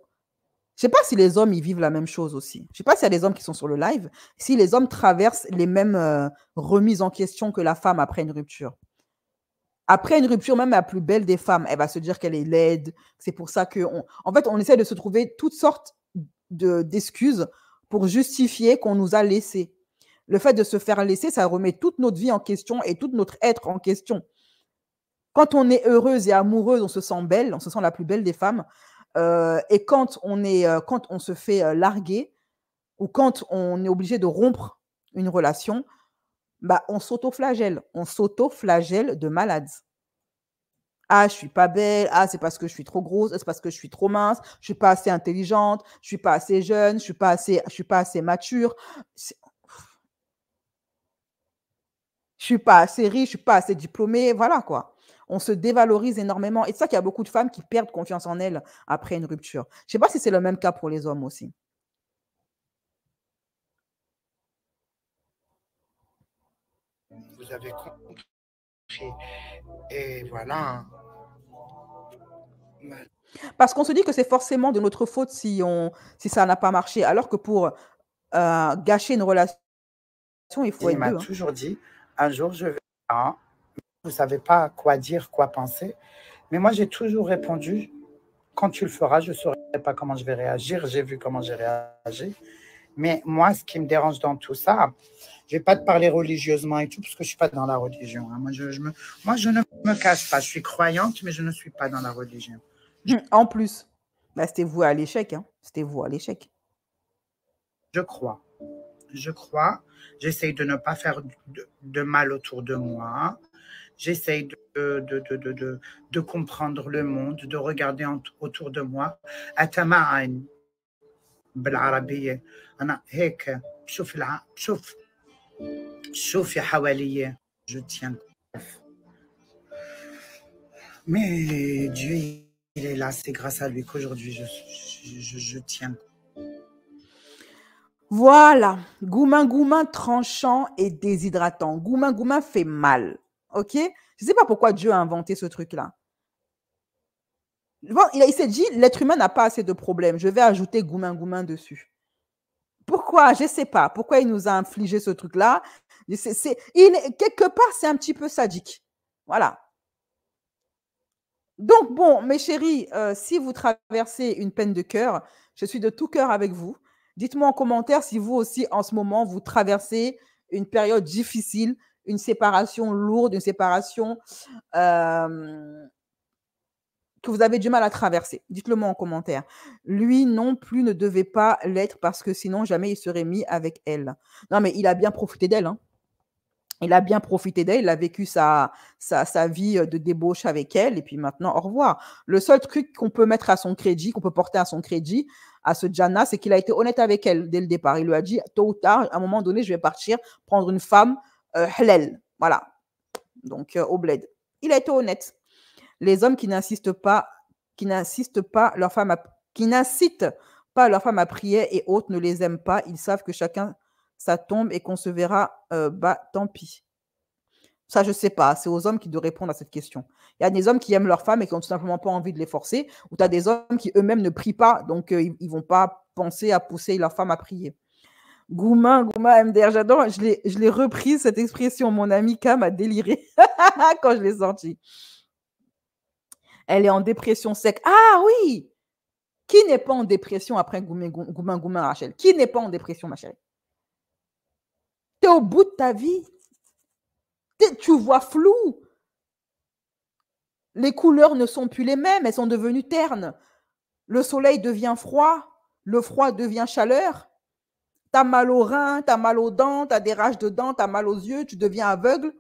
[SPEAKER 1] sais pas si les hommes, ils vivent la même chose aussi. Je sais pas s'il y a des hommes qui sont sur le live, si les hommes traversent les mêmes remises en question que la femme après une rupture. Après une rupture, même la plus belle des femmes, elle va se dire qu'elle est laide. C'est pour ça en fait, on essaie de se trouver toutes sortes d'excuses pour justifier qu'on nous a laissés. Le fait de se faire laisser, ça remet toute notre vie en question et tout notre être en question. Quand on est heureuse et amoureuse, on se sent belle, on se sent la plus belle des femmes. Et quand on se fait larguer ou quand on est obligé de rompre une relation, bah, on s'auto-flagelle. On s'auto-flagelle de malades. Ah, je suis pas belle. Ah, c'est parce que je suis trop grosse. C'est parce que je suis trop mince. Je suis pas assez intelligente. Je suis pas assez jeune. Je suis pas assez mature. Je suis pas assez riche. Je suis pas assez diplômée. Voilà quoi. On se dévalorise énormément. Et c'est ça qu'il y a beaucoup de femmes qui perdent confiance en elles après une rupture. Je sais pas si c'est le même cas pour les hommes aussi.
[SPEAKER 6] Vous avez compris. Et voilà.
[SPEAKER 1] Parce qu'on se dit que c'est forcément de notre faute si ça n'a pas marché. Alors que pour gâcher une relation, il faut
[SPEAKER 6] Il
[SPEAKER 1] être
[SPEAKER 6] m'a
[SPEAKER 1] deux.
[SPEAKER 6] toujours dit, un jour je vais... Ah, vous savez pas quoi dire, quoi penser. Mais moi, j'ai toujours répondu, quand tu le feras, je ne saurais pas comment je vais réagir. J'ai vu comment j'ai réagi. Mais moi, ce qui me dérange dans tout ça, je ne vais pas te parler religieusement et tout, parce que je ne suis pas dans la religion. Hein. Moi, je ne me cache pas. Je suis croyante, mais je ne suis pas dans la religion.
[SPEAKER 1] En plus, bah, c'était voué à l'échec. Hein. C'était voué à l'échec.
[SPEAKER 6] Je crois. J'essaye de ne pas faire de mal autour de moi. J'essaye de comprendre le monde, de regarder autour de moi. أتمعن بالعربية أنا هيك شوفي حواليا. Je tiens. Mais Dieu, il est là. C'est grâce à lui qu'aujourd'hui je tiens.
[SPEAKER 1] Voilà. Goumin tranchant et déshydratant. Goumin fait mal. OK? Je ne sais pas pourquoi Dieu a inventé ce truc-là. Bon, il s'est dit, l'être humain n'a pas assez de problèmes. Je vais ajouter goumin dessus. Pourquoi? Je ne sais pas. Pourquoi il nous a infligé ce truc-là? Quelque part, c'est un petit peu sadique. Voilà. Donc, bon, mes chéris, si vous traversez une peine de cœur, je suis de tout cœur avec vous. Dites-moi en commentaire si vous aussi, en ce moment, vous traversez une période difficile, une séparation lourde, une séparation que vous avez du mal à traverser. Dites-le moi en commentaire. Lui non plus ne devait pas l'être parce que sinon, jamais il serait mis avec elle. Non, mais il a bien profité d'elle. Hein. Il a bien profité d'elle, il a vécu sa vie de débauche avec elle, et puis maintenant, au revoir. Le seul truc qu'on peut mettre à son crédit, qu'on peut porter à son crédit, à ce Jana, c'est qu'il a été honnête avec elle dès le départ. Il lui a dit, tôt ou tard, à un moment donné, je vais partir prendre une femme halal. Voilà. Donc, au bled. Il a été honnête. Les hommes qui n'incitent pas leur femme leur femme à prier et autres ne les aiment pas. Ils savent que chacun ça tombe et qu'on se verra, tant pis. Ça, je ne sais pas. C'est aux hommes qui doivent répondre à cette question. Il y a des hommes qui aiment leurs femmes et qui n'ont tout simplement pas envie de les forcer, ou tu as des hommes qui eux-mêmes ne prient pas, donc ils ne vont pas penser à pousser leur femme à prier. Gouma MDR, j'adore. Je l'ai reprise, cette expression. Mon ami Cam a déliré quand je l'ai sortie. Elle est en dépression sec. Ah oui! Qui n'est pas en dépression après Gouma, Rachel? Qui n'est pas en dépression, ma chérie? Tu es au bout de ta vie. Tu vois flou. Les couleurs ne sont plus les mêmes, elles sont devenues ternes. Le soleil devient froid, le froid devient chaleur. Tu as mal aux reins, tu as mal aux dents, tu as des rages de dents, tu as mal aux yeux, tu deviens aveugle.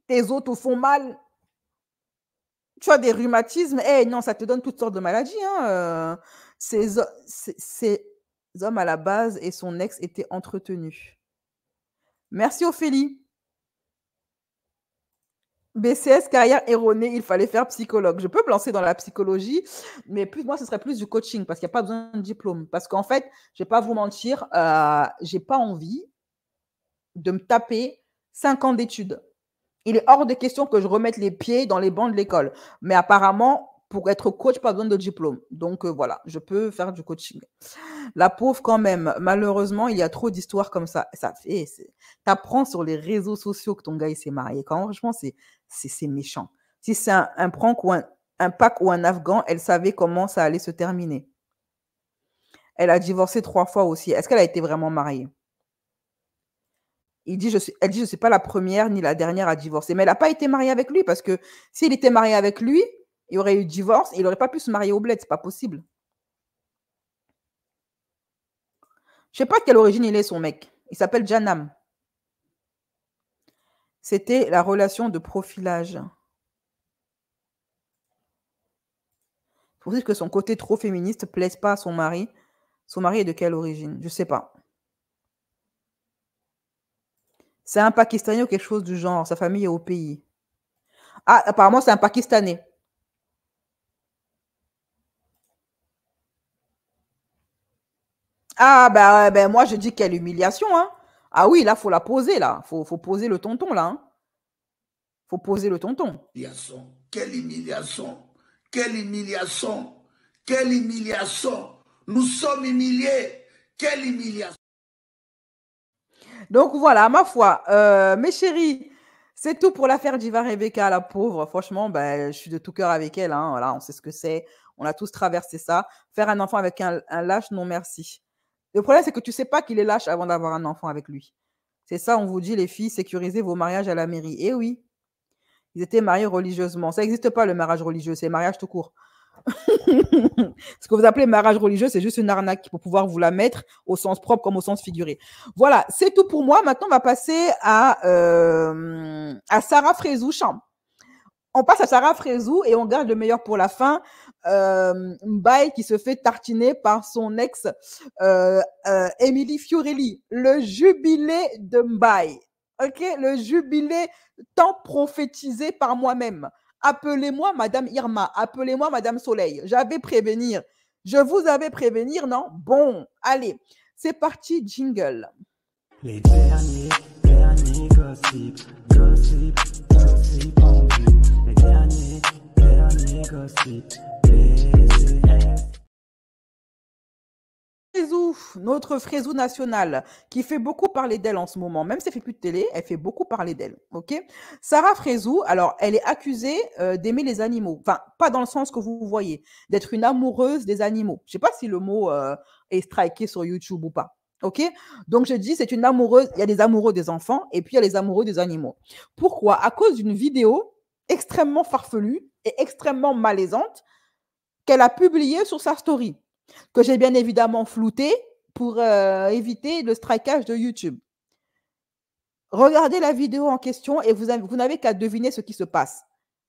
[SPEAKER 1] Tes os te font mal. Tu as des rhumatismes. Eh non, ça te donne toutes sortes de maladies. Hein. Ces hommes à la base et son ex étaient entretenus. Merci Ophélie. BCS, carrière erronée, il fallait faire psychologue. Je peux me lancer dans la psychologie, mais moi, ce serait plus du coaching parce qu'il n'y a pas besoin de diplôme. Parce qu'en fait, je ne vais pas vous mentir, je n'ai pas envie de me taper 5 ans d'études. Il est hors de question que je remette les pieds dans les bancs de l'école. Mais apparemment, pour être coach, pas besoin de diplôme. Donc voilà, je peux faire du coaching. La pauvre quand même, malheureusement, il y a trop d'histoires comme ça. T'apprends sur les réseaux sociaux que ton gars il s'est marié. Quand franchement, c'est méchant. Si c'est un prank ou un pack ou un afghan, elle savait comment ça allait se terminer. Elle a divorcé 3 fois aussi. Est-ce qu'elle a été vraiment mariée? Elle dit, je ne suis pas la première ni la dernière à divorcer. Mais elle n'a pas été mariée avec lui parce que s'il était marié avec lui, il y aurait eu divorce et il n'aurait pas pu se marier au bled. C'est pas possible. Je sais pas de quelle origine il est, son mec. Il s'appelle Janam. C'était la relation de profilage. Il faut dire que son côté trop féministe ne plaise pas à son mari. Son mari est de quelle origine? Je ne sais pas. C'est un Pakistanais ou quelque chose du genre. Sa famille est au pays. Ah, apparemment, c'est un Pakistanais. Ah, ben moi, je dis quelle humiliation. Hein. Ah oui, là, il faut la poser, là. Faut poser le tonton, là. Hein. Faut poser le tonton.
[SPEAKER 7] Quelle humiliation. Quelle humiliation. Quelle humiliation. Nous sommes humiliés. Quelle humiliation.
[SPEAKER 1] Donc voilà, ma foi, mes chéris, c'est tout pour l'affaire Diva Rebecca, la pauvre. Franchement, ben, je suis de tout cœur avec elle. Hein. Voilà, on sait ce que c'est. On a tous traversé ça. Faire un enfant avec un lâche, non merci. Le problème, c'est que tu ne sais pas qu'il est lâche avant d'avoir un enfant avec lui. C'est ça, on vous dit, les filles, sécurisez vos mariages à la mairie. Eh oui, ils étaient mariés religieusement. Ça n'existe pas, le mariage religieux, c'est le mariage tout court. Ce que vous appelez mariage religieux, c'est juste une arnaque pour pouvoir vous la mettre au sens propre comme au sens figuré. Voilà, c'est tout pour moi. Maintenant, on va passer à Sarah Frézou-Champ. On passe à Sarah Frézou et on garde le meilleur pour la fin. Mbaye qui se fait tartiner par son ex Émilie Fiorelli. Le jubilé de Mbaye. Ok, le jubilé tant prophétisé par moi-même. Appelez-moi Madame Irma, appelez-moi Madame Soleil. J'avais prévenir. Je vous avais prévenir, non? Bon, allez, c'est parti, jingle.
[SPEAKER 2] Les derniers gossip en vue. Les derniers gossip.
[SPEAKER 1] Frézou, notre Frézou nationale, qui fait beaucoup parler d'elle en ce moment, même si elle fait plus de télé, elle fait beaucoup parler d'elle, ok? Sarah Frézou, alors, elle est accusée d'aimer les animaux, enfin, pas dans le sens que vous voyez, d'être une amoureuse des animaux. Je sais pas si le mot est striké sur YouTube ou pas, ok? Donc, je dis, c'est une amoureuse, il y a des amoureux des enfants, et puis il y a les amoureux des animaux. Pourquoi? À cause d'une vidéo extrêmement farfelue et extrêmement malaisante qu'elle a publiée sur sa story, que j'ai bien évidemment flouté pour éviter le strikage de YouTube. Regardez la vidéo en question et vous n'avez qu'à deviner ce qui se passe.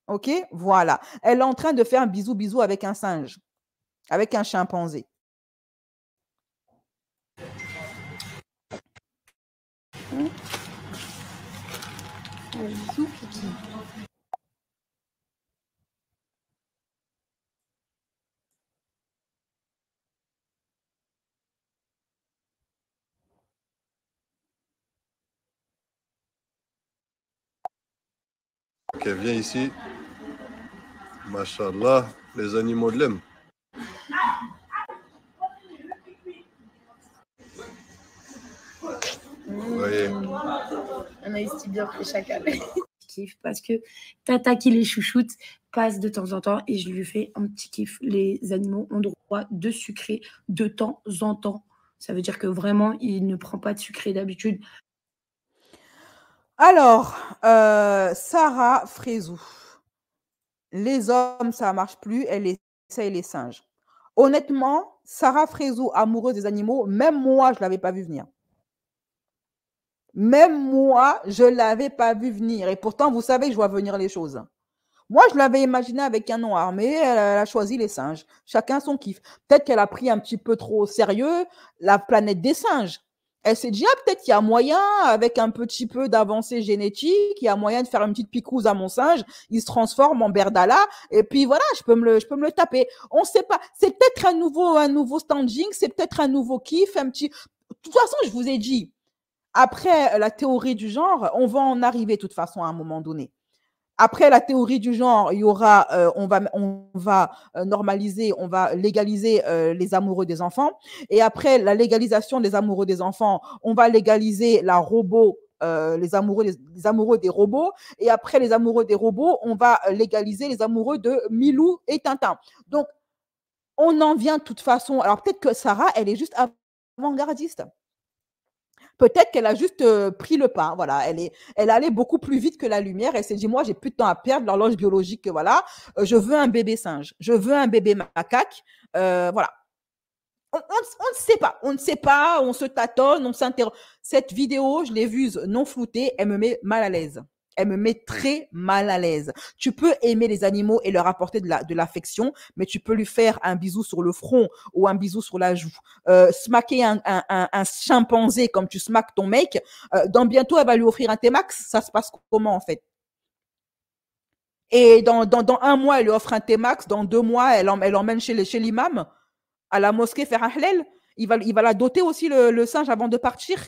[SPEAKER 1] OK? Voilà. Elle est en train de faire un bisou avec un singe, avec un chimpanzé. Un bisou pour qui?
[SPEAKER 8] Ok, viens ici. Machallah, les animaux de l'aiment. Vous voyez.
[SPEAKER 9] On a ici bien pris chacal. Kiff parce que Tata qui les chouchoute passe de temps en temps et je lui fais un petit kiff. Les animaux ont droit de sucrer de temps en temps. Ça veut dire que vraiment, il ne prend pas de sucré d'habitude.
[SPEAKER 1] Alors, Sarah Frézou. Les hommes, ça ne marche plus. Elle essaye les singes. Honnêtement, Sarah Frézou, amoureuse des animaux, même moi, je ne l'avais pas vu venir. Même moi, je ne l'avais pas vu venir. Et pourtant, vous savez que je vois venir les choses. Moi, je l'avais imaginé avec un noir, mais elle a choisi les singes. Chacun son kiff. Peut-être qu'elle a pris un petit peu trop au sérieux la planète des singes. Elle s'est dit, ah, peut-être qu'il y a moyen, avec un petit peu d'avancée génétique, il y a moyen de faire une petite picouse à mon singe, il se transforme en Berdala, et puis voilà, je peux me le taper. On ne sait pas. C'est peut-être un nouveau standing, c'est peut-être un nouveau kiff, un petit. De toute façon, je vous ai dit, après la théorie du genre, on va en arriver de toute façon à un moment donné. Après la théorie du genre, il y aura, on va normaliser, on va légaliser les amoureux des enfants. Et après la légalisation des amoureux des enfants, on va légaliser la robot, les amoureux des robots. Et après les amoureux des robots, on va légaliser les amoureux de Milou et Tintin. Donc, on en vient de toute façon. Alors peut-être que Sarah, elle est juste avant-gardiste. Peut-être qu'elle a juste pris le pas. Voilà, elle allait beaucoup plus vite que la lumière. Elle s'est dit, moi, j'ai plus de temps à perdre. L'horloge biologique, voilà. Je veux un bébé singe. Je veux un bébé macaque. Voilà. On ne sait pas. On ne sait pas. On se tâtonne. On s'interroge. Cette vidéo, je l'ai vue non floutée. Elle me met mal à l'aise. Elle me met très mal à l'aise. Tu peux aimer les animaux et leur apporter de l'affection, mais tu peux lui faire un bisou sur le front ou un bisou sur la joue. Smacker un chimpanzé comme tu smaques ton mec, dans bientôt, elle va lui offrir un T-Max. Ça se passe comment, en fait? Et dans un mois, elle lui offre un T-Max. Dans 2 mois, elle emmène chez l'imam, à la mosquée, faire un halal. Il va la doter aussi, le singe, avant de partir.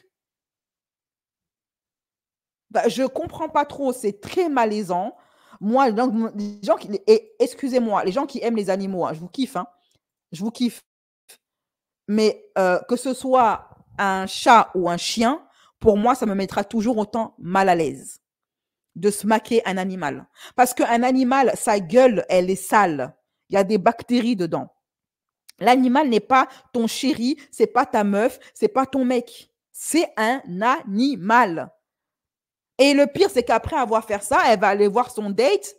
[SPEAKER 1] Bah, je comprends pas trop, c'est très malaisant. Moi, les gens qui, excusez-moi, les gens qui aiment les animaux, hein, je vous kiffe, hein, je vous kiffe. Mais que ce soit un chat ou un chien, pour moi, ça me mettra toujours autant mal à l'aise de smacker un animal. Parce qu'un animal, sa gueule, elle est sale. Il y a des bactéries dedans. L'animal n'est pas ton chéri, c'est pas ta meuf, c'est pas ton mec. C'est un animal. Et le pire, c'est qu'après avoir fait ça, elle va aller voir son date,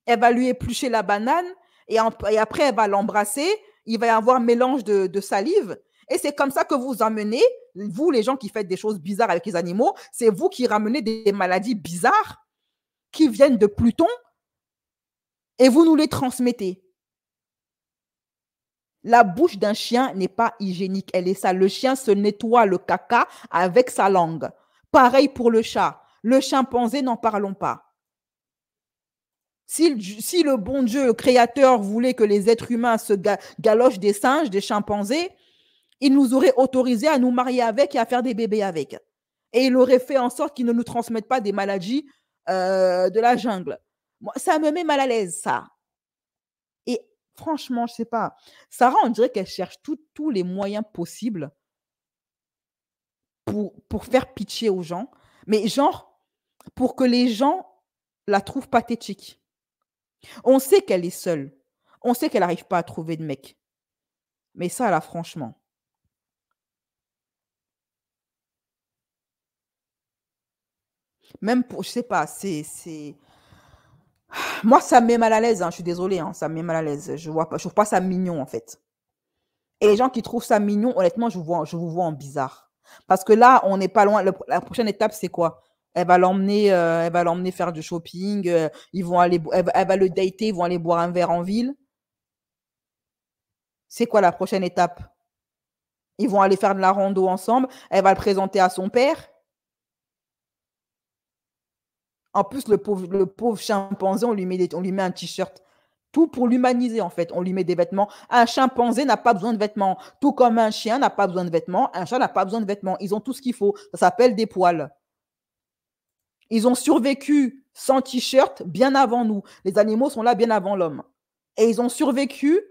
[SPEAKER 1] elle va lui éplucher la banane, et après, elle va l'embrasser. Il va y avoir un mélange de salive. Et c'est comme ça que vous emmenez, vous, les gens qui faites des choses bizarres avec les animaux, c'est vous qui ramenez des maladies bizarres qui viennent de Pluton, et vous nous les transmettez. La bouche d'un chien n'est pas hygiénique, elle est sale. Le chien se nettoie le caca avec sa langue. Pareil pour le chat. Le chimpanzé, n'en parlons pas. Si le bon Dieu, le créateur, voulait que les êtres humains se galochent des singes, des chimpanzés, il nous aurait autorisé à nous marier avec et à faire des bébés avec. Et il aurait fait en sorte qu'ils ne nous transmettent pas des maladies de la jungle. Moi, ça me met mal à l'aise, ça. Et franchement, je ne sais pas. Sarah, on dirait qu'elle cherche tous les moyens possibles pour faire pitié aux gens. Mais genre, pour que les gens la trouvent pathétique. On sait qu'elle est seule. On sait qu'elle n'arrive pas à trouver de mec. Mais ça, là, franchement. Même pour, je sais pas, moi, ça me met mal à l'aise, hein, je suis désolée, hein, ça me met mal à l'aise. Je trouve pas ça mignon, en fait. Et les gens qui trouvent ça mignon, honnêtement, je vous vois en bizarre. Parce que là, on n'est pas loin. La prochaine étape, c'est quoi? Elle va l'emmener faire du shopping. Elle va le dater, ils vont aller boire un verre en ville. C'est quoi la prochaine étape? Ils vont aller faire de la rando ensemble. Elle va le présenter à son père. En plus, le pauvre chimpanzé, on lui met un t-shirt. Tout pour l'humaniser, en fait. On lui met des vêtements. Un chimpanzé n'a pas besoin de vêtements. Tout comme un chien n'a pas besoin de vêtements. Un chat n'a pas besoin de vêtements. Ils ont tout ce qu'il faut. Ça s'appelle des poils. Ils ont survécu sans t-shirt bien avant nous. Les animaux sont là bien avant l'homme. Et ils ont survécu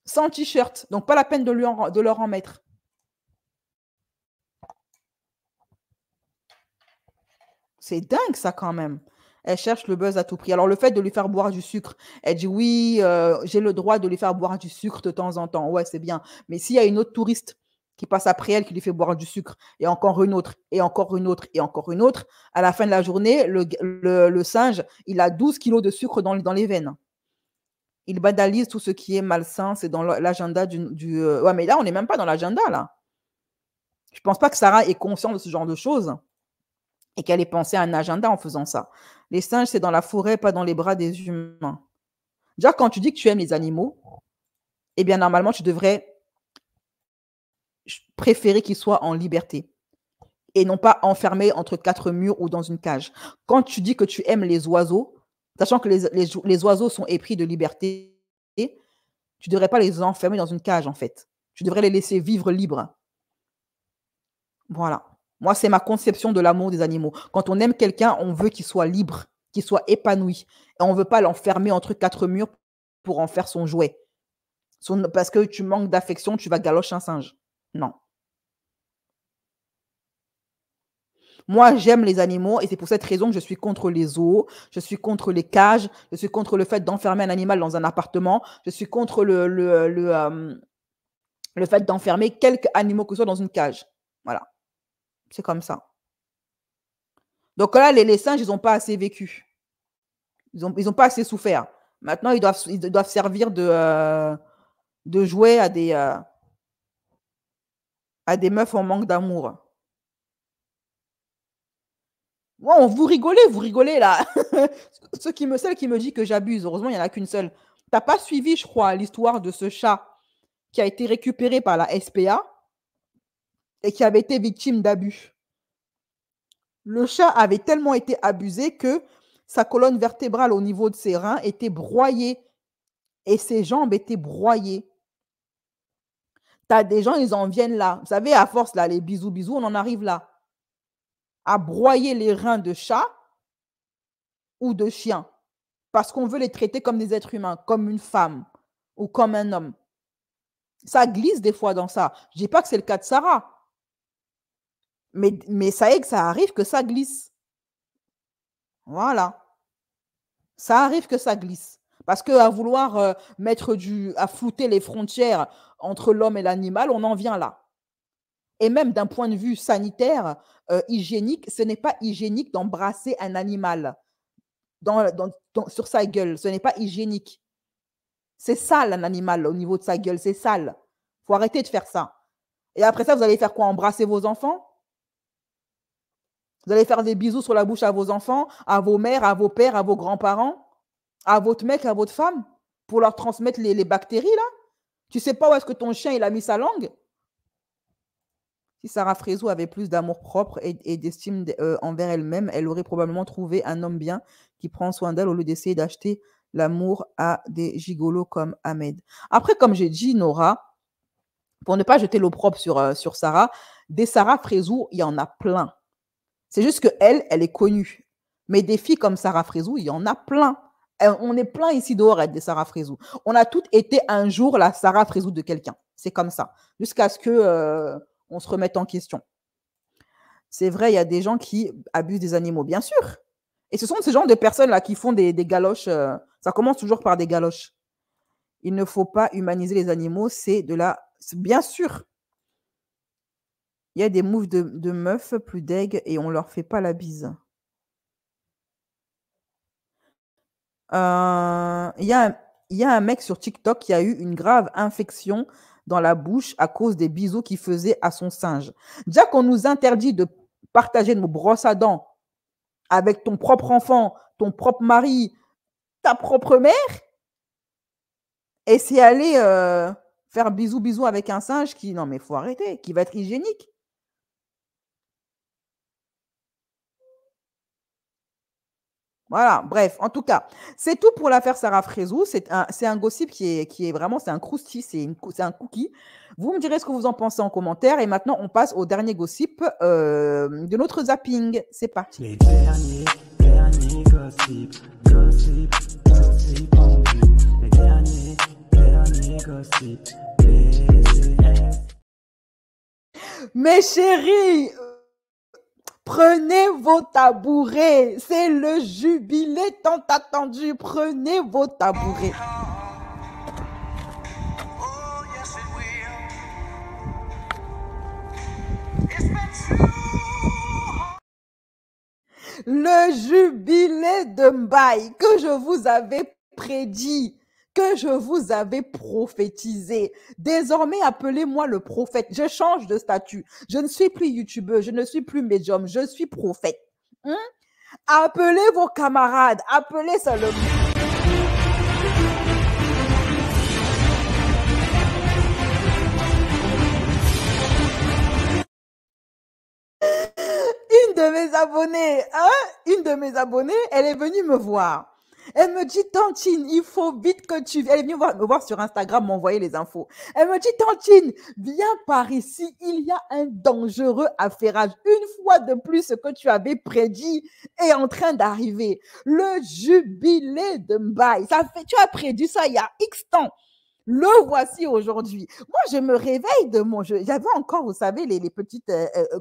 [SPEAKER 1] sans t-shirt. Donc, pas la peine de leur en mettre. C'est dingue, ça, quand même. Elle cherche le buzz à tout prix. Alors, le fait de lui faire boire du sucre, elle dit oui, j'ai le droit de lui faire boire du sucre de temps en temps. Ouais, c'est bien. Mais s'il y a une autre touriste qui passe après elle, qui lui fait boire du sucre, et encore une autre, et encore une autre, et encore une autre, à la fin de la journée, le singe, il a 12 kilos de sucre dans les veines. Il banalise tout ce qui est malsain, c'est dans l'agenda ouais, mais là, on n'est même pas dans l'agenda, là. Je pense pas que Sarah est consciente de ce genre de choses et qu'elle ait pensé à un agenda en faisant ça. Les singes, c'est dans la forêt, pas dans les bras des humains. Déjà, quand tu dis que tu aimes les animaux, eh bien, normalement, tu devrais préférer qu'ils soient en liberté et non pas enfermés entre 4 murs ou dans une cage. Quand tu dis que tu aimes les oiseaux, sachant que les oiseaux sont épris de liberté, tu ne devrais pas les enfermer dans une cage, en fait. Tu devrais les laisser vivre libres. Voilà. Moi, c'est ma conception de l'amour des animaux. Quand on aime quelqu'un, on veut qu'il soit libre, qu'il soit épanoui. Et on ne veut pas l'enfermer entre 4 murs pour en faire son jouet. Parce que tu manques d'affection, tu vas galocher un singe. Non. Moi, j'aime les animaux et c'est pour cette raison que je suis contre les zoos, je suis contre les cages, je suis contre le fait d'enfermer un animal dans un appartement, je suis contre le fait d'enfermer quelques animaux que ce soit dans une cage. Voilà. C'est comme ça. Donc là, les singes, ils n'ont pas assez vécu. Ils ont pas assez souffert. Maintenant, ils doivent servir de jouet à des meufs en manque d'amour. Wow, vous rigolez là. Celle qui me dit que j'abuse, heureusement, il n'y en a qu'une seule. T'as pas suivi, je crois, l'histoire de ce chat qui a été récupéré par la SPA et qui avait été victime d'abus. Le chat avait tellement été abusé que sa colonne vertébrale au niveau de ses reins était broyée et ses jambes étaient broyées. T'as des gens, ils en viennent là. Vous savez, à force, là, les bisous, on en arrive là. À broyer les reins de chat ou de chien. Parce qu'on veut les traiter comme des êtres humains, comme une femme ou comme un homme. Ça glisse des fois dans ça. Je ne dis pas que c'est le cas de Sarah. Mais ça est que ça arrive que ça glisse. Voilà. Ça arrive que ça glisse. Parce qu'à vouloir à flouter les frontières entre l'homme et l'animal, on en vient là. Et même d'un point de vue sanitaire, hygiénique, ce n'est pas hygiénique d'embrasser un animal sur sa gueule. Ce n'est pas hygiénique. C'est sale un animal au niveau de sa gueule, c'est sale. Il faut arrêter de faire ça. Et après ça, vous allez faire quoi? Embrasser vos enfants? Vous allez faire des bisous sur la bouche à vos enfants, à vos mères, à vos pères, à vos grands-parents, à votre mec, à votre femme, pour leur transmettre les bactéries, là? Tu sais pas où est-ce que ton chien, il a mis sa langue? Si Sarah Frézou avait plus d'amour-propre et d'estime envers elle-même, elle aurait probablement trouvé un homme bien qui prend soin d'elle au lieu d'essayer d'acheter l'amour à des gigolos comme Ahmed. Après, comme j'ai dit, Nora, pour ne pas jeter l'opprobre sur Sarah, des Sarah Frézou, il y en a plein. C'est juste qu'elle est connue. Mais des filles comme Sarah Frézou, il y en a plein. On est plein ici dehors à être des Sarah Frézou. On a toutes été un jour la Sarah Frézou de quelqu'un. C'est comme ça. Jusqu'à ce que on se remette en question. C'est vrai, il y a des gens qui abusent des animaux, bien sûr. Et ce sont ces genres de personnes-là qui font des galoches. Ça commence toujours par des galoches. Il ne faut pas humaniser les animaux, c'est bien sûr. Il y a des moves de meufs plus deg et on leur fait pas la bise. Il y a un mec sur TikTok qui a eu une grave infection dans la bouche à cause des bisous qu'il faisait à son singe. Déjà qu'on nous interdit de partager nos brosses à dents avec ton propre enfant, ton propre mari, ta propre mère, et c'est aller faire bisous avec un singe non mais il faut arrêter, qui va être hygiénique. Voilà, bref, en tout cas, c'est tout pour l'affaire Sarah Frézou. C'est un gossip qui est vraiment, c'est un croustille, c'est un cookie. Vous me direz ce que vous en pensez en commentaire. Et maintenant, on passe au dernier gossip de notre zapping. C'est parti.
[SPEAKER 2] Les derniers gossip en vue. Les derniers gossip.
[SPEAKER 1] Mes chéris, prenez vos tabourets, c'est le jubilé tant attendu, prenez vos tabourets. Le jubilé de Mbaye que je vous avais prédit, que je vous avais prophétisé. Désormais, appelez-moi le prophète. Je change de statut. Je ne suis plus youtubeuse, je ne suis plus médium, je suis prophète. Appelez vos camarades, appelez seulement. Une de mes abonnées, elle est venue me voir. Elle me dit, Tantine, il faut vite que tu... Elle est venue me voir sur Instagram, m'envoyer les infos. Elle me dit, Tantine, viens par ici, il y a un dangereux affairage. Une fois de plus, ce que tu avais prédit est en train d'arriver. Le jubilé de Mbaye. Tu as prédit ça il y a X temps. Le voici aujourd'hui. Moi, je me réveille de mon jeu. J'avais encore, vous savez, les petites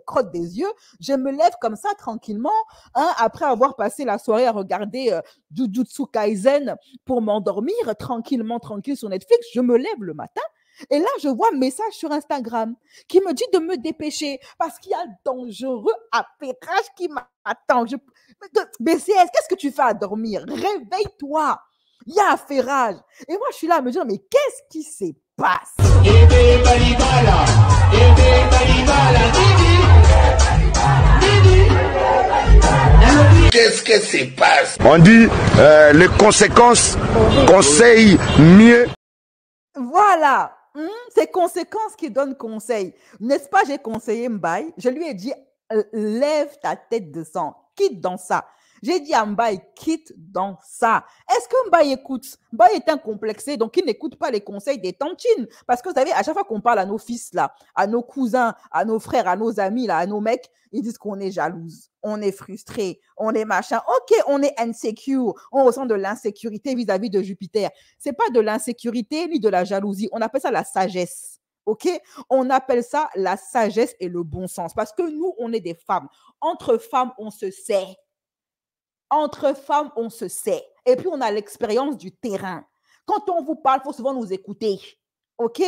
[SPEAKER 1] crottes des yeux. Je me lève comme ça tranquillement, après avoir passé la soirée à regarder Jujutsu Kaisen pour m'endormir tranquille sur Netflix. Je me lève le matin et là, je vois un message sur Instagram qui me dit de me dépêcher parce qu'il y a un dangereux affairage qui m'attend. BCS, qu'est-ce que tu fais à dormir? Réveille-toi. Il y a affairage. Et moi, je suis là à me dire, mais qu'est-ce qui se passe?
[SPEAKER 7] Qu'est-ce que se passe?
[SPEAKER 10] On dit les conséquences conseillent mieux.
[SPEAKER 1] Voilà. Ces conséquences qui donnent conseil. N'est-ce pas, j'ai conseillé Mbaye. Je lui ai dit, lève ta tête de sang. Quitte dans ça. J'ai dit à Mbaye, quitte dans ça. Est-ce que Mbaye écoute? Mbaye est incomplexé, donc il n'écoute pas les conseils des tantines. Parce que vous savez, à chaque fois qu'on parle à nos fils, là, à nos cousins, à nos frères, à nos amis, là, à nos mecs, ils disent qu'on est jalouse, on est frustré, on est machin. Ok, on est insecure, on ressent de l'insécurité vis-à-vis de Jupiter. C'est pas de l'insécurité ni de la jalousie, on appelle ça la sagesse. Ok? On appelle ça la sagesse et le bon sens. Parce que nous, on est des femmes. Entre femmes, on se sait. Entre femmes, on se sait. Et puis, on a l'expérience du terrain. Quand on vous parle, il faut souvent nous écouter. OK?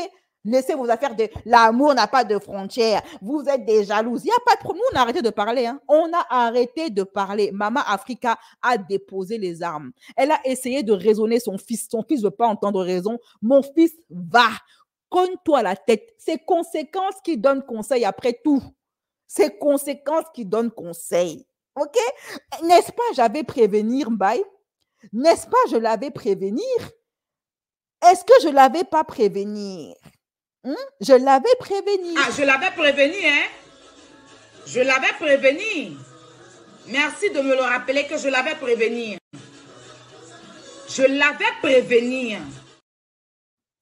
[SPEAKER 1] Laissez vos affaires de... L'amour n'a pas de frontières. Vous êtes des jalouses. Il n'y a pas de problème. Nous, on a arrêté de parler. On a arrêté de parler. Maman Africa a déposé les armes. Elle a essayé de raisonner son fils. Son fils ne veut pas entendre raison. Mon fils va. Cogne-toi la tête. C'est conséquences qui donnent conseil après tout. C'est conséquences qui donnent conseil. OK? N'est-ce pas, j'avais prévenir Mbaye? N'est-ce pas, je l'avais prévenir? Est-ce que je ne l'avais pas prévenir? Je l'avais prévenir.
[SPEAKER 11] Ah, je l'avais prévenu, hein? Je l'avais prévenu. Merci de me le rappeler que je l'avais prévenu. Je l'avais prévenu.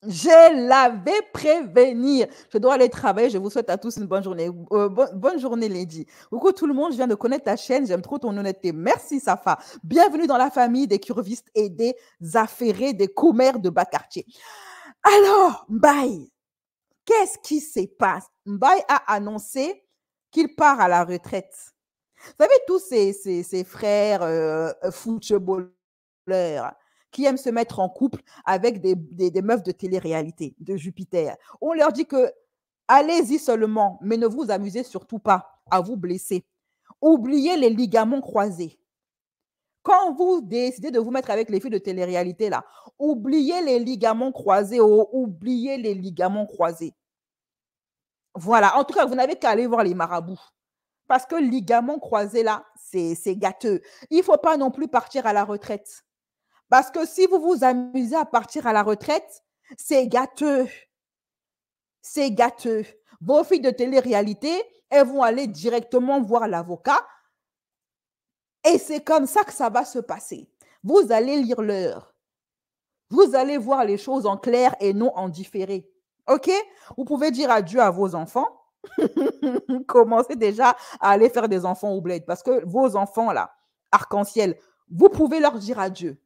[SPEAKER 1] Je l'avais prévenir. Je dois aller travailler. Je vous souhaite à tous une bonne journée. Bonne journée, Lady. Coucou tout le monde. Je viens de connaître ta chaîne. J'aime trop ton honnêteté. Merci, Safa. Bienvenue dans la famille des curvistes et des affairés, des commères de bas quartier. Alors, Mbaye, qu'est-ce qui se passe? Mbaye a annoncé qu'il part à la retraite. Vous savez, tous ces frères footballeurs qui aiment se mettre en couple avec des meufs de télé-réalité, de Jupiter. On leur dit que allez-y seulement, mais ne vous amusez surtout pas à vous blesser. Oubliez les ligaments croisés. Quand vous décidez de vous mettre avec les filles de télé-réalité, là, oubliez les ligaments croisés, oubliez les ligaments croisés. Voilà, en tout cas, vous n'avez qu'à aller voir les marabouts. Parce que ligaments croisés, là, c'est gâteux. Il ne faut pas non plus partir à la retraite. Parce que si vous vous amusez à partir à la retraite, c'est gâteux. C'est gâteux. Vos filles de télé-réalité, elles vont aller directement voir l'avocat. Et c'est comme ça que ça va se passer. Vous allez lire l'heure. Vous allez voir les choses en clair et non en différé. OK? Vous pouvez dire adieu à vos enfants. Commencez déjà à aller faire des enfants au bled. Parce que vos enfants, là, arc-en-ciel, vous pouvez leur dire adieu.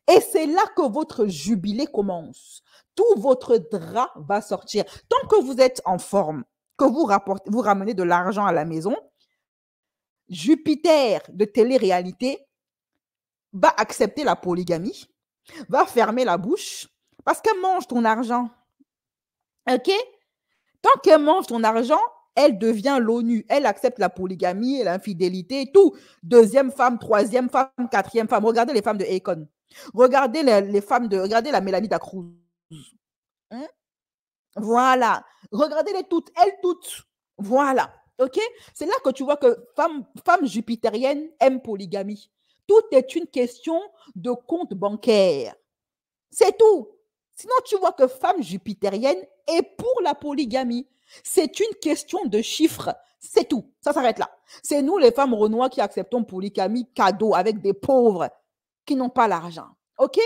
[SPEAKER 1] Et c'est là que votre jubilé commence. Tout votre drap va sortir. Tant que vous êtes en forme, que vous ramenez de l'argent à la maison, Jupiter de télé-réalité va accepter la polygamie, va fermer la bouche parce qu'elle mange ton argent. OK? Tant qu'elle mange ton argent, Elle devient l'ONU. Elle accepte la polygamie et l'infidélité et tout. Deuxième femme, troisième femme, quatrième femme. Regardez les femmes de Akon. Regardez les femmes de... Regardez la Mélanie Cruz. Hein? Voilà. Regardez-les toutes. Elles toutes. Voilà. OK? C'est là que tu vois que femme jupitérienne aime polygamie. Tout est une question de compte bancaire. C'est tout. Sinon, tu vois que femme jupitérienne est pour la polygamie. C'est une question de chiffres. C'est tout. Ça s'arrête là. C'est nous, les femmes renois, qui acceptons polygamie cadeau avec des pauvres qui n'ont pas l'argent. OK?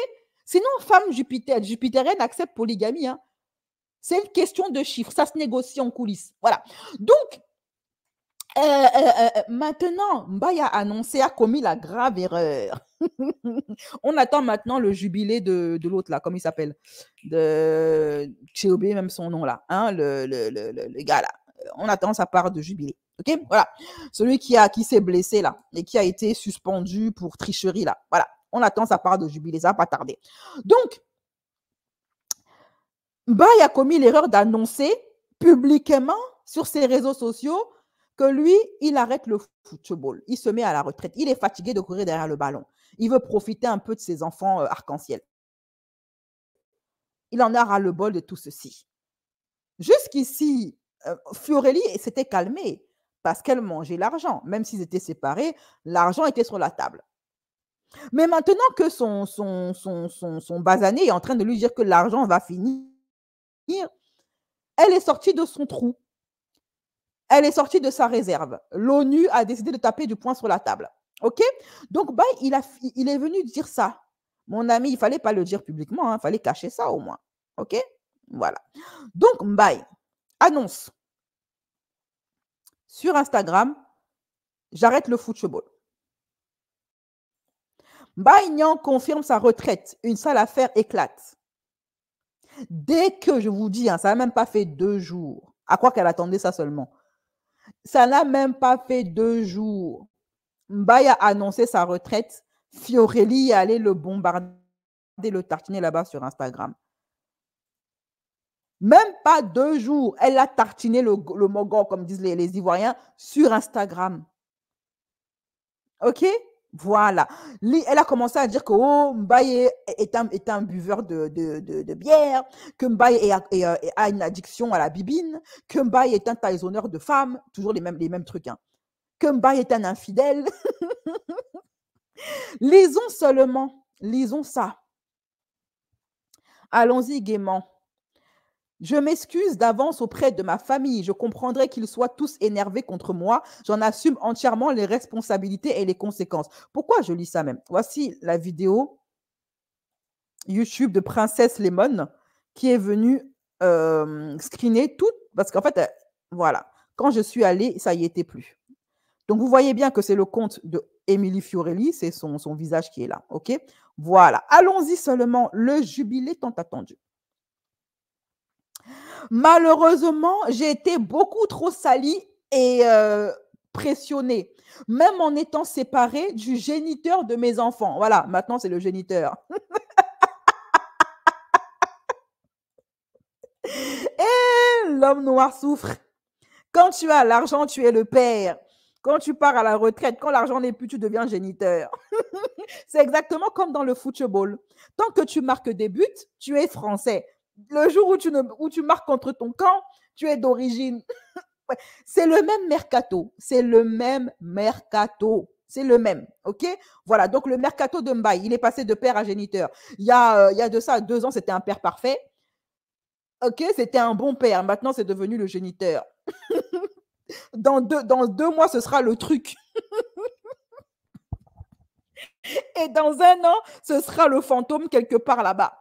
[SPEAKER 1] Sinon, femme jupitérienne accepte polygamie. Hein. C'est une question de chiffres. Ça se négocie en coulisses. Voilà. Donc, maintenant, Mbaye a annoncé, a commis la grave erreur. On attend maintenant le jubilé de l'autre là, comment il s'appelle? J'ai oublié même son nom là, hein, le gars là. On attend sa part de jubilé. OK? Voilà. Celui qui s'est blessé là et qui a été suspendu pour tricherie là. Voilà. On attend sa part de jubilé, ça va pas tarder. Donc, Mbaye a commis l'erreur d'annoncer publiquement sur ses réseaux sociaux que lui, il arrête le football. Il se met à la retraite. Il est fatigué de courir derrière le ballon. Il veut profiter un peu de ses enfants arc-en-ciel. Il en a ras-le-bol de tout ceci. Jusqu'ici, Fiorelli s'était calmée parce qu'elle mangeait l'argent. Même s'ils étaient séparés, l'argent était sur la table. Mais maintenant que son basané est en train de lui dire que l'argent va finir, elle est sortie de son trou. Elle est sortie de sa réserve. L'ONU a décidé de taper du poing sur la table. OK? Donc, il est venu dire ça. Mon ami, il ne fallait pas le dire publiquement. Il fallait cacher ça au moins. OK? Voilà. Donc, Mbaye annonce sur Instagram, j'arrête le football. Mbaye Niang confirme sa retraite. Une sale affaire éclate. Dès que, je vous dis, ça n'a même pas fait 2 jours. À quoi qu'elle attendait ça seulement? Ça n'a même pas fait 2 jours. Mbaye a annoncé sa retraite. Fiorelli est allé le bombarder, le tartiner là-bas sur Instagram. Même pas 2 jours. Elle a tartiné le mogol, comme disent les Ivoiriens, sur Instagram. OK? Voilà. Elle a commencé à dire que Mbaye est un buveur de bière, que Mbaye a une addiction à la bibine, que Mbaye est un taillonneur de femmes, toujours les mêmes trucs, hein. Que Mbaye est un infidèle. Lisons ça. Allons-y gaiement. Je m'excuse d'avance auprès de ma famille. Je comprendrai qu'ils soient tous énervés contre moi. J'en assume entièrement les responsabilités et les conséquences. Pourquoi je lis ça même? Voici la vidéo YouTube de Princesse Lemon qui est venue screener tout. Parce qu'en fait, voilà, quand je suis allée, ça y était plus. Donc, vous voyez bien que c'est le compte de Émilie Fiorelli. C'est son visage qui est là. OK? Voilà. Allons-y seulement. Le jubilé tant attendu. Malheureusement, j'ai été beaucoup trop salie et pressionnée, même en étant séparée du géniteur de mes enfants. Voilà, maintenant c'est le géniteur. Et l'homme noir souffre. Quand tu as l'argent, tu es le père. Quand tu pars à la retraite, quand l'argent n'est plus, tu deviens géniteur. C'est exactement comme dans le football. Tant que tu marques des buts, tu es français. Le jour où tu marques contre ton camp, tu es d'origine. Ouais. C'est le même mercato. C'est le même mercato. C'est le même. OK? Voilà. Donc, le mercato de Mbaye, il est passé de père à géniteur. Il y a de ça 2 ans, c'était un père parfait. OK? C'était un bon père. Maintenant, c'est devenu le géniteur. Dans 2 mois, ce sera le truc. Et dans 1 an, ce sera le fantôme quelque part là-bas.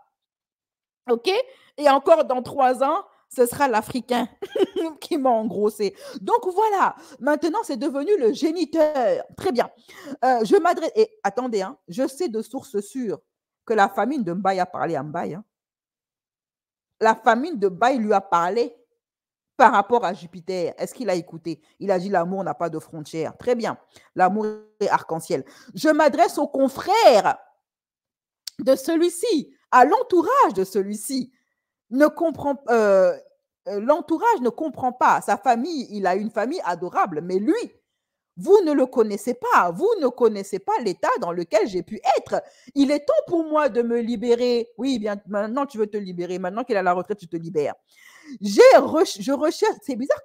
[SPEAKER 1] OK? Et encore dans 3 ans, ce sera l'Africain qui m'a engrossé. Donc voilà, maintenant c'est devenu le géniteur. Très bien. Je m'adresse. Et attendez, hein, je sais de sources sûres que la famille de Mbaye a parlé à Mbaye. Hein. La famille de Mbaye lui a parlé par rapport à Jupiter. Est-ce qu'il a écouté? Il a dit l'amour n'a pas de frontières. Très bien. L'amour est arc-en-ciel. Je m'adresse aux confrères de celui-ci, à l'entourage de celui-ci. Ne comprend l'entourage ne comprend pas. Sa famille, il a une famille adorable, mais lui, vous ne le connaissez pas. Vous ne connaissez pas l'état dans lequel j'ai pu être. Il est temps pour moi de me libérer. Oui, bien, maintenant tu veux te libérer. Maintenant qu'il est à la retraite, tu te libères. Je recherche. C'est bizarre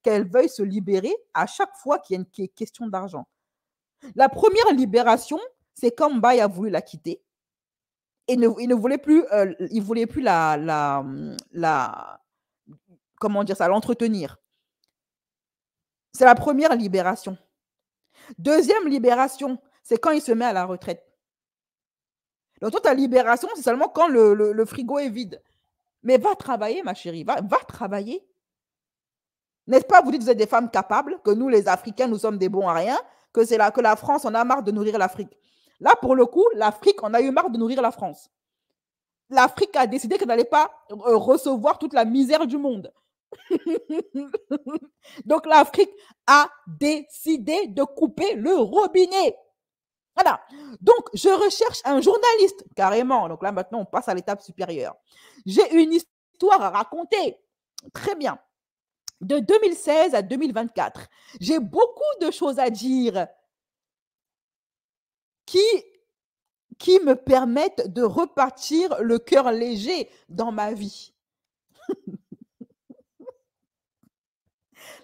[SPEAKER 1] qu'elle veuille se libérer à chaque fois qu'il y a une question d'argent. La première libération, c'est quand Mbaye a voulu la quitter. Et il ne voulait plus, comment dire ça, l'entretenir. C'est la première libération. Deuxième libération, c'est quand il se met à la retraite. Donc, toi, ta libération, c'est seulement quand le frigo est vide. Mais va travailler, ma chérie, va travailler. N'est-ce pas, vous dites que vous êtes des femmes capables, que nous, les Africains, nous sommes des bons à rien, que la France, on a marre de nourrir l'Afrique. Là, pour le coup, l'Afrique, on a eu marre de nourrir la France. L'Afrique a décidé qu'elle n'allait pas recevoir toute la misère du monde. Donc, l'Afrique a décidé de couper le robinet. Voilà. Donc, je recherche un journaliste, carrément. Donc là, maintenant, on passe à l'étape supérieure. J'ai une histoire à raconter. Très bien. De 2016 à 2024, j'ai beaucoup de choses à dire qui me permettent de repartir le cœur léger dans ma vie.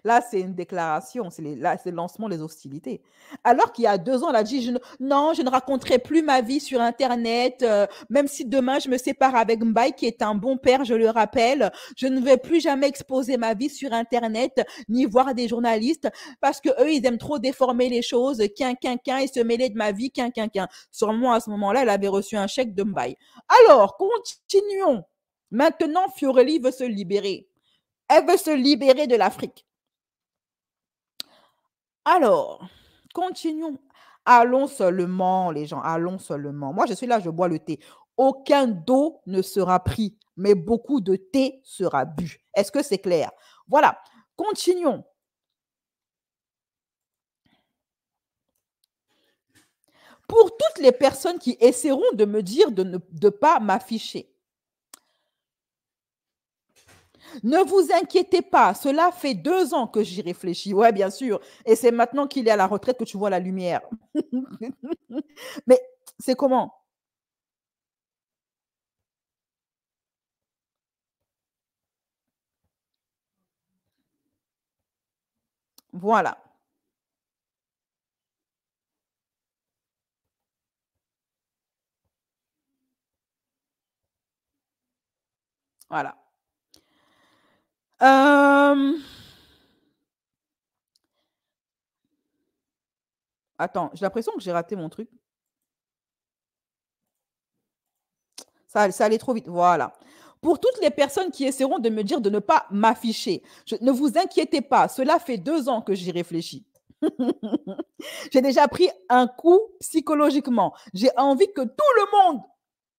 [SPEAKER 1] Là, c'est une déclaration, c'est le lancement des hostilités. Alors qu'il y a 2 ans, elle a dit, je ne raconterai plus ma vie sur Internet, même si demain je me sépare avec Mbaye, qui est un bon père, je le rappelle, je ne vais plus jamais exposer ma vie sur Internet, ni voir des journalistes, parce que eux, ils aiment trop déformer les choses, et se mêler de ma vie, Sûrement, à ce moment-là, elle avait reçu un chèque de Mbaye. Alors, continuons. Maintenant, Fiorelli veut se libérer. Elle veut se libérer de l'Afrique. Alors, continuons. Allons seulement, les gens, allons seulement. Moi, je suis là, je bois le thé. Aucun d'eau ne sera pris, mais beaucoup de thé sera bu. Est-ce que c'est clair? Voilà, continuons. Pour toutes les personnes qui essaieront de me dire de ne pas m'afficher, ne vous inquiétez pas, cela fait 2 ans que j'y réfléchis. Ouais, bien sûr. Et c'est maintenant qu'il est à la retraite que tu vois la lumière. Mais c'est comment? Voilà. Voilà. Attends, j'ai l'impression que j'ai raté mon truc. Ça allait trop vite. Voilà. Pour toutes les personnes qui essaieront de me dire de ne pas m'afficher, ne vous inquiétez pas, cela fait 2 ans que j'y réfléchis. J'ai déjà pris un coup psychologiquement. J'ai envie que tout le monde,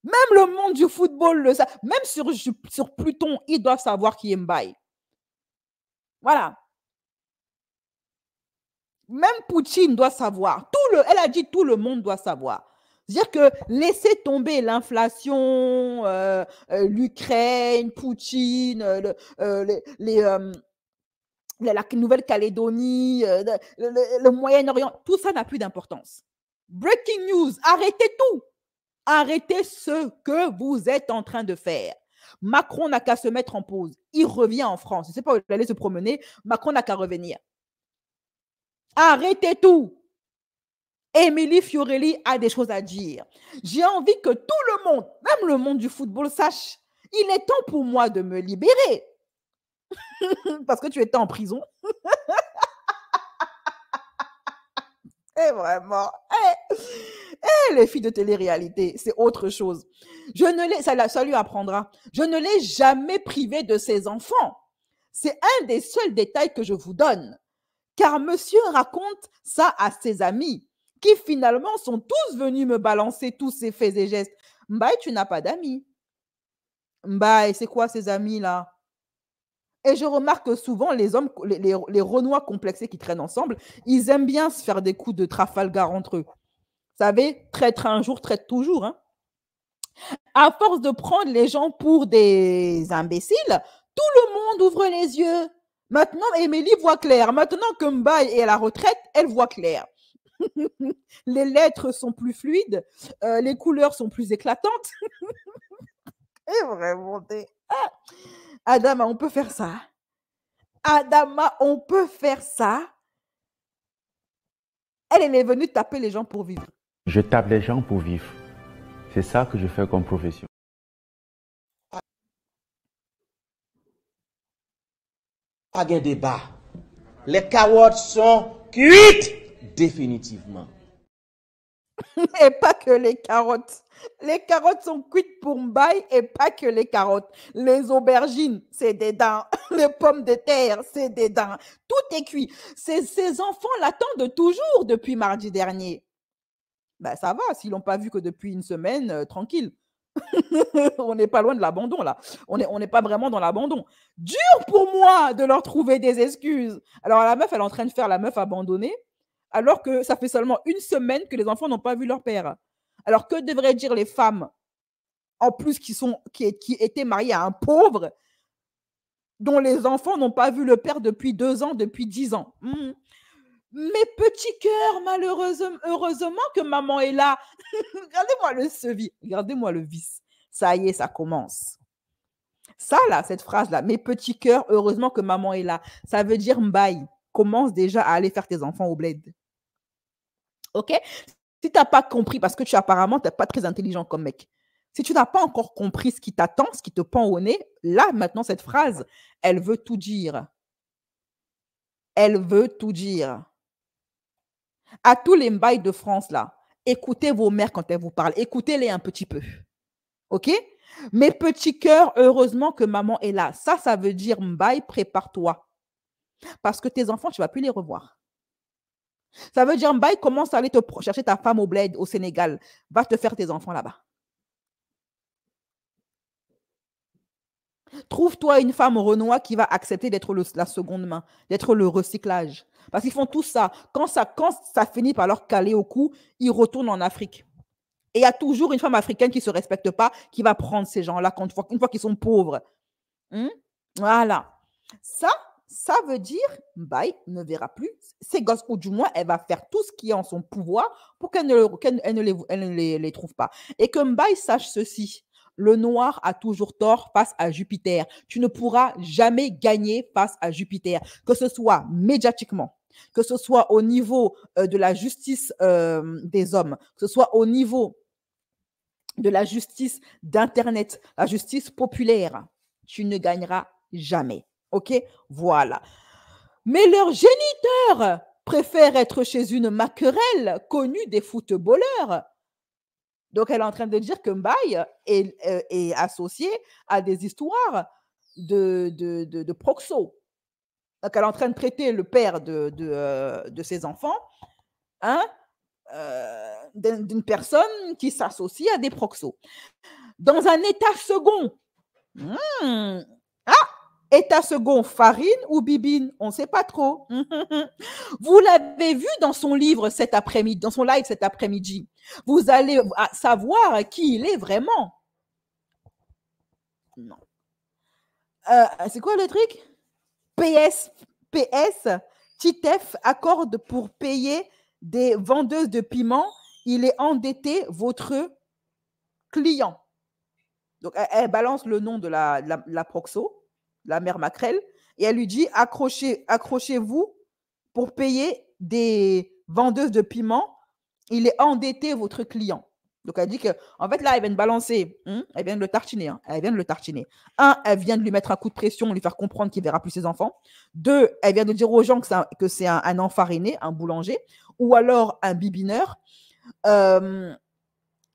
[SPEAKER 1] même le monde du football, même sur Pluton, ils doivent savoir qui est Mbaye. Voilà. Même Poutine doit savoir. Elle a dit tout le monde doit savoir. C'est-à-dire que laisser tomber l'inflation, l'Ukraine, Poutine, la Nouvelle-Calédonie, le Moyen-Orient, tout ça n'a plus d'importance. Breaking news, arrêtez tout. Arrêtez ce que vous êtes en train de faire. Macron n'a qu'à se mettre en pause. Il revient en France. Je ne sais pas où il allait se promener. Macron n'a qu'à revenir. Arrêtez tout. Émilie Fiorelli a des choses à dire. J'ai envie que tout le monde, même le monde du football, sache, il est temps pour moi de me libérer. Parce que tu étais en prison. Et vraiment, les filles de télé-réalité, c'est autre chose. Ça lui apprendra. Je ne l'ai jamais privé de ses enfants. C'est un des seuls détails que je vous donne. Car monsieur raconte ça à ses amis, qui finalement sont tous venus me balancer tous ses faits et gestes. Mbaye, tu n'as pas d'amis. Mbaye, c'est quoi ces amis-là? Et je remarque que souvent, les hommes, les Renois complexés qui traînent ensemble, ils aiment bien se faire des coups de Trafalgar entre eux. Vous savez, traître un jour, traître toujours. Hein. À force de prendre les gens pour des imbéciles, Tout le monde ouvre les yeux. Maintenant, Émilie voit clair. Maintenant que Mbaye est à la retraite, elle voit clair. Les lettres sont plus fluides, les couleurs sont plus éclatantes. Et vraiment, Adama, on peut faire ça. Adama, on peut faire ça. Elle est venue taper les gens pour vivre.
[SPEAKER 12] Je tape les gens pour vivre. C'est ça que je fais comme profession.
[SPEAKER 13] Pas de débat. Les carottes sont cuites définitivement.
[SPEAKER 1] Et pas que les carottes. Les carottes sont cuites pour Mbaye et pas que les carottes. Les aubergines, c'est des dents. Les pommes de terre, c'est des dents. Tout est cuit. Ces enfants l'attendent toujours depuis mardi dernier. Ben, ça va, s'ils l'ont pas vu que depuis une semaine, tranquille. On n'est pas loin de l'abandon, là. On n'est pas vraiment dans l'abandon. Dur pour moi de leur trouver des excuses. Alors, la meuf, elle est en train de faire la meuf abandonnée, alors que ça fait seulement une semaine que les enfants n'ont pas vu leur père. Alors, que devraient dire les femmes, en plus, qui étaient mariées à un pauvre, dont les enfants n'ont pas vu le père depuis 2 ans, depuis 10 ans. Mes petits cœurs, malheureusement, heureusement que maman est là. Regardez-moi le sevi, regardez-moi le vice. Ça y est, ça commence. Ça, là, cette phrase-là, mes petits cœurs, heureusement que maman est là. Ça veut dire Mbaye, commence déjà à aller faire tes enfants au bled. Ok? Si tu n'as pas compris, parce que apparemment, tu n'es pas très intelligent comme mec. Si tu n'as pas encore compris ce qui t'attend, ce qui te pend au nez, là, maintenant, cette phrase, elle veut tout dire. Elle veut tout dire. À tous les Mbaye de France, là, écoutez vos mères quand elles vous parlent. Écoutez-les un petit peu. OK? Mes petits cœurs, heureusement que maman est là. Ça veut dire Mbaye, prépare-toi. Parce que tes enfants, tu ne vas plus les revoir. Ça veut dire Mbaye, commence à aller te chercher ta femme au bled, au Sénégal. Va te faire tes enfants là-bas. Trouve-toi une femme Renoir qui va accepter d'être la seconde main, d'être le recyclage. Parce qu'ils font tout ça. Quand ça finit par leur caler au cou, ils retournent en Afrique. Et il y a toujours une femme africaine qui ne se respecte pas, qui va prendre ces gens-là une fois qu'ils sont pauvres. Voilà. Ça veut dire Mbaye ne verra plus ses gosses, ou du moins, elle va faire tout ce qui est en son pouvoir pour qu'elle ne les trouve pas. Et que Mbaye sache ceci. Le noir a toujours tort face à Jupiter. Tu ne pourras jamais gagner face à Jupiter, que ce soit médiatiquement, que ce soit au niveau de la justice des hommes, que ce soit au niveau de la justice d'Internet, la justice populaire. Tu ne gagneras jamais. OK? Voilà. Mais leurs géniteurs préfèrent être chez une maquerelle connue des footballeurs. Donc, elle est en train de dire que Mbaye est associé à des histoires de proxo. Donc, elle est en train de traiter le père de ses enfants d'une personne qui s'associe à des proxos. Dans un état second, état second, farine ou bibine, on ne sait pas trop. Vous l'avez vu dans son livre cet après-midi, dans son live cet après-midi. Vous allez savoir qui il est vraiment. Non. C'est quoi le truc? PS, Titef accorde pour payer des vendeuses de piments. Il est endetté, votre client. Donc, elle balance le nom de la proxo, la mère Macrel, et elle lui dit accrochez-vous pour payer des vendeuses de piments. Il est endetté, votre client. Donc, elle dit que, en fait, là, elle vient de balancer, elle vient de le tartiner. Elle vient de le tartiner. 1, elle vient de lui mettre un coup de pression, lui faire comprendre qu'il ne verra plus ses enfants. 2, elle vient de dire aux gens que c'est un enfariné, un boulanger, ou alors un bibineur. Elle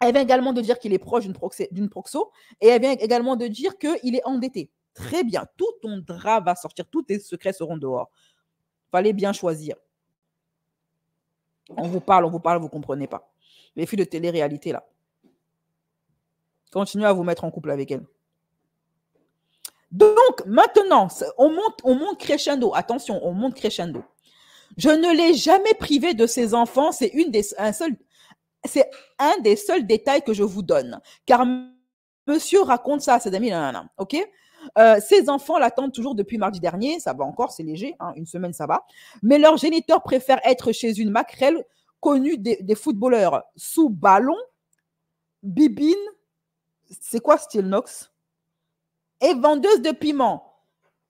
[SPEAKER 1] vient également de dire qu'il est proche d'une proxo, et elle vient également de dire qu'il est endetté. Très bien, tout ton drap va sortir, tous tes secrets seront dehors. Fallait bien choisir. On vous parle, vous ne comprenez pas. Les filles de télé-réalité, là. Continuez à vous mettre en couple avec elle. Donc, maintenant, on monte crescendo. Attention, on monte crescendo. Je ne l'ai jamais privé de ses enfants. C'est un des seuls détails que je vous donne. Car monsieur raconte ça à ses amis. OK? Ses enfants l'attendent toujours depuis mardi dernier. Ça va encore, c'est léger. Hein, une semaine, ça va. Mais leur géniteur préfère être chez une maquerelle connue des footballeurs sous ballon, bibine, c'est quoi style Nox, et vendeuse de piment.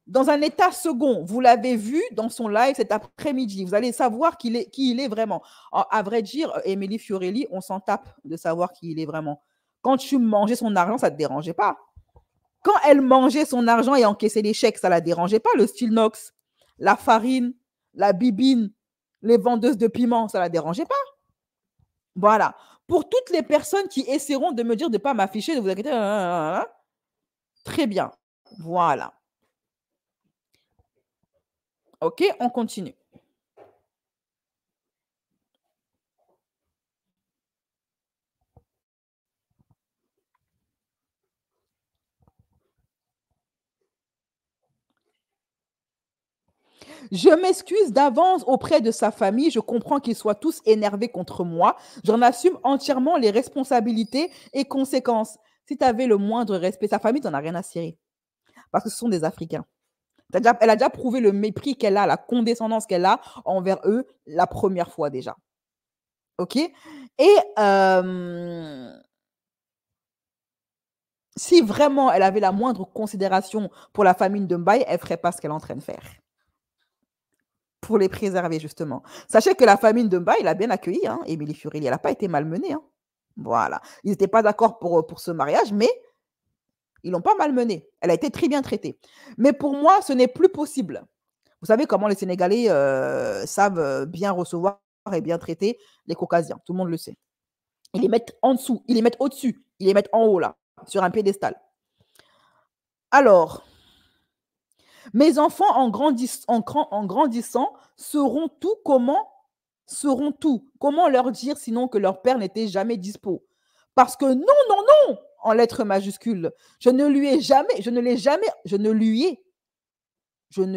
[SPEAKER 1] Dans un état second, vous l'avez vu dans son live cet après-midi. Vous allez savoir qui il est vraiment. À vrai dire, Émilie Fiorelli, on s'en tape de savoir qui il est vraiment. Quand tu mangeais son argent, ça ne te dérangeait pas. Quand elle mangeait son argent et encaissait les chèques, ça ne la dérangeait pas, le style Nox. La farine, la bibine, les vendeuses de piment, ça ne la dérangeait pas. Voilà. Pour toutes les personnes qui essaieront de me dire de ne pas m'afficher, de vous inquiéter, très bien. Voilà. Ok, on continue. Je m'excuse d'avance auprès de sa famille. Je comprends qu'ils soient tous énervés contre moi. J'en assume entièrement les responsabilités et conséquences. Si tu avais le moindre respect, sa famille, tu n'en as rien à cirer. Parce que ce sont des Africains. Elle a déjà prouvé le mépris qu'elle a, la condescendance qu'elle a envers eux la première fois déjà. OK? Et si vraiment elle avait la moindre considération pour la famille de Mbaye, elle ne ferait pas ce qu'elle est en train de faire. Pour les préserver, justement. Sachez que la famille de Mbaye, il a bien accueilli, hein, Émilie Fiorelli. Elle n'a pas été malmenée. Hein. Voilà. Ils n'étaient pas d'accord pour ce mariage, mais ils l'ont pas malmenée. Elle a été très bien traitée. Mais pour moi, ce n'est plus possible. Vous savez comment les Sénégalais savent bien recevoir et bien traiter les Caucasiens. Tout le monde le sait. Ils les mettent en dessous, ils les mettent au-dessus, ils les mettent en haut, là, sur un piédestal. Alors, mes enfants, en grandissant, seront tout. Comment leur dire sinon que leur père n'était jamais dispo? Parce que non, en lettres majuscules, je ne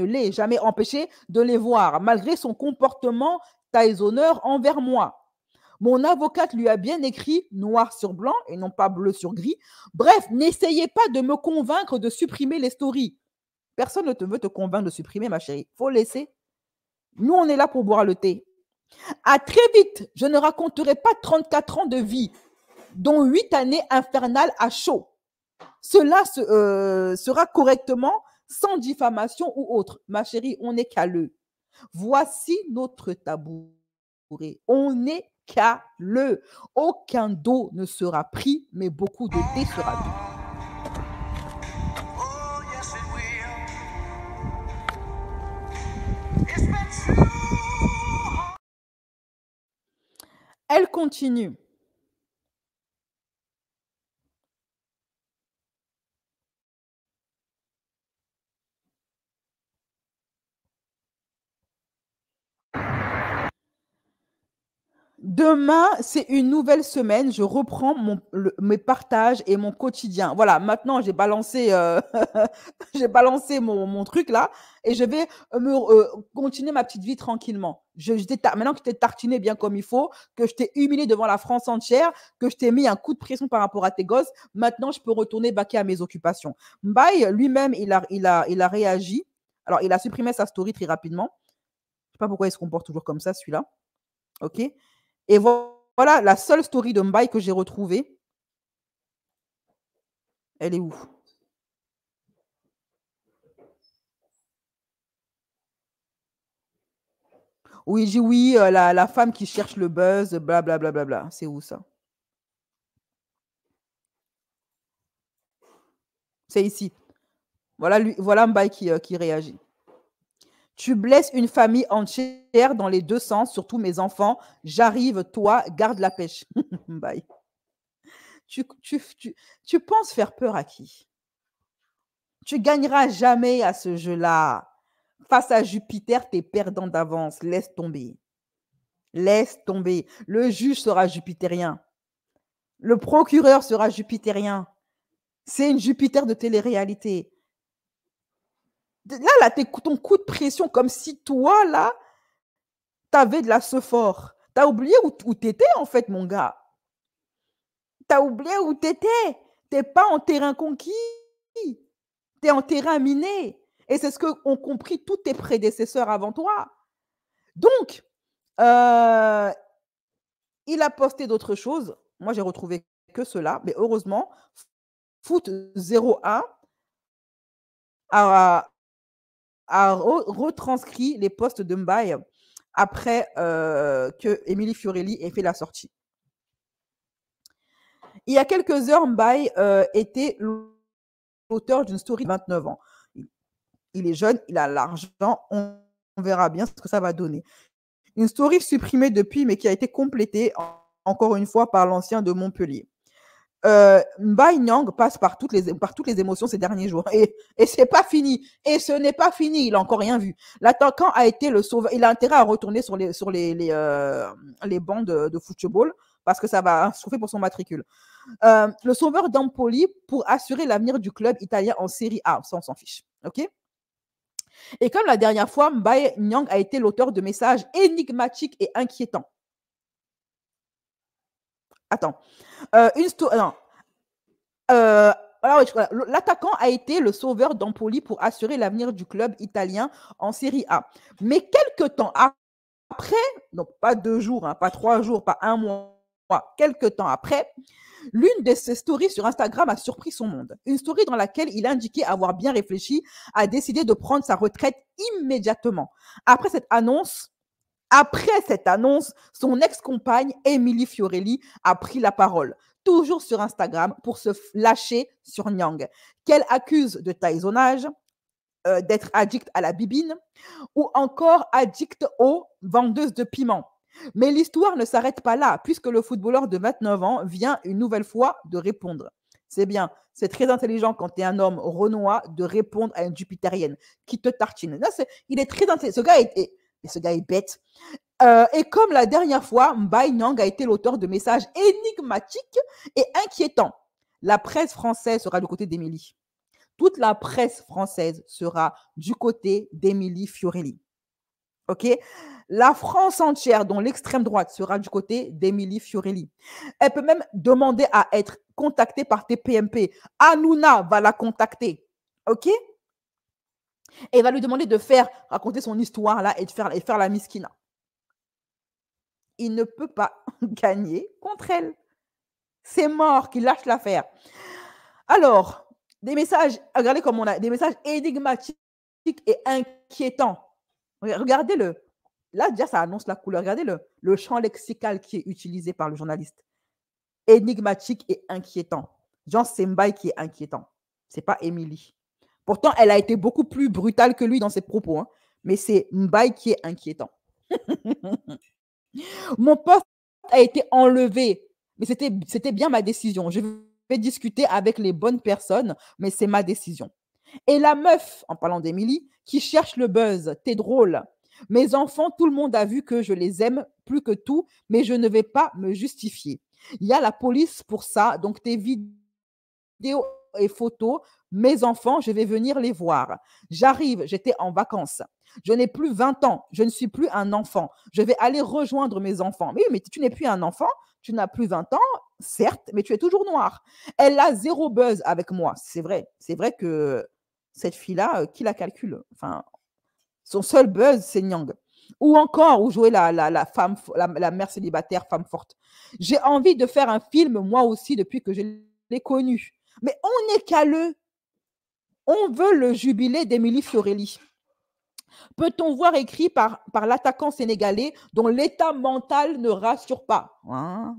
[SPEAKER 1] l'ai jamais empêché de les voir, malgré son comportement trahissonneur envers moi. Mon avocate lui a bien écrit noir sur blanc et non pas bleu sur gris. Bref, n'essayez pas de me convaincre de supprimer les stories. Personne ne veut te convaincre de supprimer, ma chérie. Il faut laisser. Nous, on est là pour boire le thé. À très vite, je ne raconterai pas 34 ans de vie, dont 8 années infernales à chaud. Cela sera correctement, sans diffamation ou autre. Ma chérie, on est caleux. Voici notre tabouret. On est caleux. Aucun dos ne sera pris, mais beaucoup de thé sera bu. Elle continue. Demain, c'est une nouvelle semaine. Je reprends mes partages et mon quotidien. Voilà, maintenant, j'ai balancé, mon truc là et je vais continuer ma petite vie tranquillement. Maintenant que je t'ai tartiné bien comme il faut, que je t'ai humilié devant la France entière, que je t'ai mis un coup de pression par rapport à tes gosses, maintenant, je peux retourner baquer à mes occupations. Mbaye, lui-même, il a réagi. Alors, il a supprimé sa story très rapidement. Je ne sais pas pourquoi il se comporte toujours comme ça, celui-là. OK? Et voilà la seule story de Mbaye que j'ai retrouvée. Elle est où? Oui, j'ai oui, la femme qui cherche le buzz, blablabla. Bla, bla, bla. C'est où ça? C'est ici. Voilà Mbaye qui réagit. Tu blesses une famille entière dans les deux sens, surtout mes enfants. J'arrive, toi, garde la pêche. Bye. Tu penses faire peur à qui? Tu gagneras jamais à ce jeu-là. Face à Jupiter, tu es perdant d'avance. Laisse tomber. Laisse tomber. Le juge sera jupitérien. Le procureur sera jupitérien. C'est une Jupiter de télé-réalité. Là, ton coup de pression, comme si toi, là, t'avais de la sephore. T'as oublié où t'étais, en fait, mon gars. T'as oublié où t'étais. T'es pas en terrain conquis. Tu es en terrain miné. Et c'est ce qu'ont compris tous tes prédécesseurs avant toi. Donc, il a posté d'autres choses. Moi, j'ai retrouvé que cela. Mais heureusement, Foot 01 a retranscrit les posts de Mbaye après que Émilie Fiorelli ait fait la sortie. Il y a quelques heures, Mbaye était l'auteur d'une story de 29 ans. Il est jeune, il a l'argent, on verra bien ce que ça va donner. Une story supprimée depuis, mais qui a été complétée, encore une fois, par l'ancien de Montpellier. Mbaye Niang passe par toutes les émotions ces derniers jours. Et c'est pas fini. Et ce n'est pas fini. Il n'a encore rien vu. L'attaquant a été le sauveur. Il a intérêt à retourner sur les bancs de football parce que ça va chauffer pour son matricule. Le sauveur d'Empoli pour assurer l'avenir du club italien en Série A. Ça, on s'en fiche. OK? Et comme la dernière fois, Mbaye Niang a été l'auteur de messages énigmatiques et inquiétants. Attends. L'attaquant a été le sauveur d'Empoli pour assurer l'avenir du club italien en Série A. Mais quelques temps après, donc pas 2 jours, hein, pas 3 jours, pas 1 mois, quelques temps après, l'une de ses stories sur Instagram a surpris son monde. Une story dans laquelle il indiquait avoir bien réfléchi, a décidé de prendre sa retraite immédiatement. Après cette annonce, son ex-compagne, Émilie Fiorelli, a pris la parole, toujours sur Instagram, pour se lâcher sur Niang, qu'elle accuse de taïsonnage, d'être addict à la bibine, ou encore addict aux vendeuses de piment. Mais l'histoire ne s'arrête pas là, puisque le footballeur de 29 ans vient une nouvelle fois de répondre. C'est bien, c'est très intelligent quand tu es un homme renois de répondre à une jupitérienne qui te tartine. Là, il est très intelligent. Ce gars est bête. Et comme la dernière fois, Mbaye Niang a été l'auteur de messages énigmatiques et inquiétants. La presse française sera du côté d'Émilie. Toute la presse française sera du côté d'Émilie Fiorelli. OK? La France entière, dont l'extrême droite, sera du côté d'Émilie Fiorelli. Elle peut même demander à être contactée par TPMP. Hanouna va la contacter. OK? Et il va lui demander de raconter son histoire là et de faire la miskina. Il ne peut pas gagner contre elle. C'est mort qu'il lâche l'affaire. Alors, des messages, regardez comme on a des messages énigmatiques et inquiétants. Regardez-le. Là, déjà, ça annonce la couleur. Regardez le champ lexical qui est utilisé par le journaliste. Énigmatique et inquiétant. Genre, c'est Mbaye qui est inquiétant. C'est pas Émilie. Pourtant, elle a été beaucoup plus brutale que lui dans ses propos. Hein. Mais c'est Mbaye qui est inquiétant. Mon poste a été enlevé. Mais c'était bien ma décision. Je vais discuter avec les bonnes personnes, mais c'est ma décision. Et la meuf, en parlant d'Émilie, qui cherche le buzz. T'es drôle. Mes enfants, tout le monde a vu que je les aime plus que tout, mais je ne vais pas me justifier. Il y a la police pour ça, donc tes vidéos et photos, mes enfants, je vais venir les voir. J'arrive, j'étais en vacances. Je n'ai plus 20 ans, je ne suis plus un enfant. Je vais aller rejoindre mes enfants. Mais tu n'es plus un enfant, tu n'as plus 20 ans, certes, mais tu es toujours noir. Elle a zéro buzz avec moi, c'est vrai. C'est vrai que cette fille-là, qui la calcule? Enfin, son seul buzz, c'est Niang. Ou encore, où jouer la femme, la mère célibataire, femme forte. J'ai envie de faire un film, moi aussi, depuis que je l'ai connu. Mais on est caleux. On veut le jubilé d'Émilie Fiorelli. Peut-on voir écrit par l'attaquant sénégalais dont l'état mental ne rassure pas? Hein?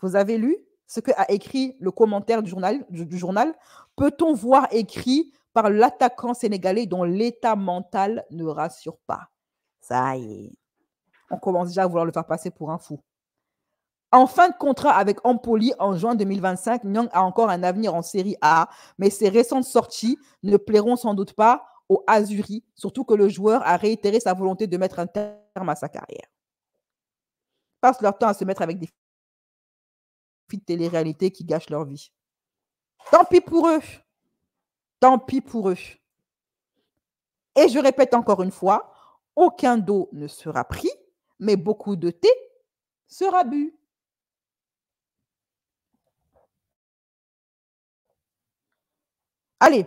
[SPEAKER 1] Vous avez lu ce qu'a écrit le commentaire du journal? Peut-on voir écrit par l'attaquant sénégalais dont l'état mental ne rassure pas? Ça y est. On commence déjà à vouloir le faire passer pour un fou. En fin de contrat avec Empoli en juin 2025, Niang a encore un avenir en Série A, mais ses récentes sorties ne plairont sans doute pas aux Azuris, surtout que le joueur a réitéré sa volonté de mettre un terme à sa carrière. Ils passent leur temps à se mettre avec des filles de télé-réalité qui gâchent leur vie. Tant pis pour eux. Tant pis pour eux. Et je répète encore une fois, aucun d'eau ne sera pris, mais beaucoup de thé sera bu. Allez,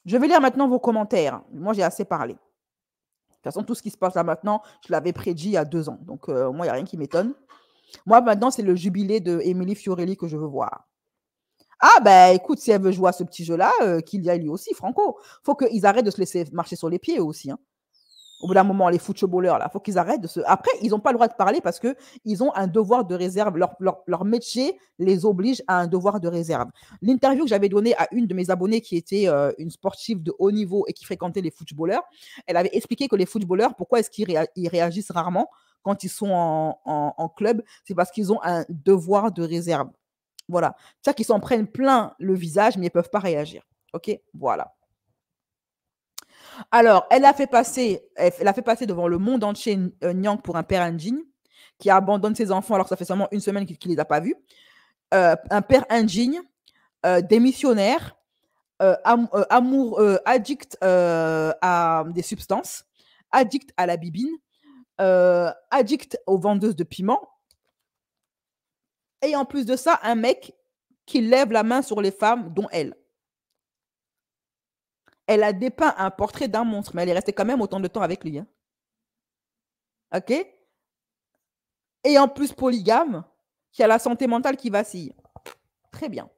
[SPEAKER 1] je vais lire maintenant vos commentaires. Moi, j'ai assez parlé. De toute façon, tout ce qui se passe là maintenant, je l'avais prédit il y a 2 ans. Donc, moi, il n'y a rien qui m'étonne. Moi, maintenant, c'est le jubilé de Émilie Fiorelli que je veux voir. Ah, ben, écoute, si elle veut jouer à ce petit jeu-là, qu'il y aille lui aussi, Franco. Il faut qu'ils arrêtent de se laisser marcher sur les pieds eux aussi. Hein. Au bout d'un moment, les footballeurs, là, il faut qu'ils arrêtent de se. Après, ils n'ont pas le droit de parler parce qu'ils ont un devoir de réserve. Leur métier les oblige à un devoir de réserve. L'interview que j'avais donnée à une de mes abonnées qui était une sportive de haut niveau et qui fréquentait les footballeurs, elle avait expliqué que les footballeurs, pourquoi est-ce qu'ils réagissent rarement quand ils sont en club? C'est parce qu'ils ont un devoir de réserve. Voilà. C'est-à-dire qu'ils s'en prennent plein le visage, mais ils ne peuvent pas réagir. OK? Voilà. Alors, elle a fait passer devant le monde entier Nyang pour un père indigne qui abandonne ses enfants alors que ça fait seulement 1 semaine qu'il ne les a pas vus. Un père indigne, démissionnaire, addict à des substances, addict à la bibine, addict aux vendeuses de piment. Et en plus de ça, un mec qui lève la main sur les femmes, dont elle. Elle a dépeint un portrait d'un monstre, mais elle est restée quand même autant de temps avec lui. Hein. OK? Et en plus polygame, qui a la santé mentale qui vacille. Très bien.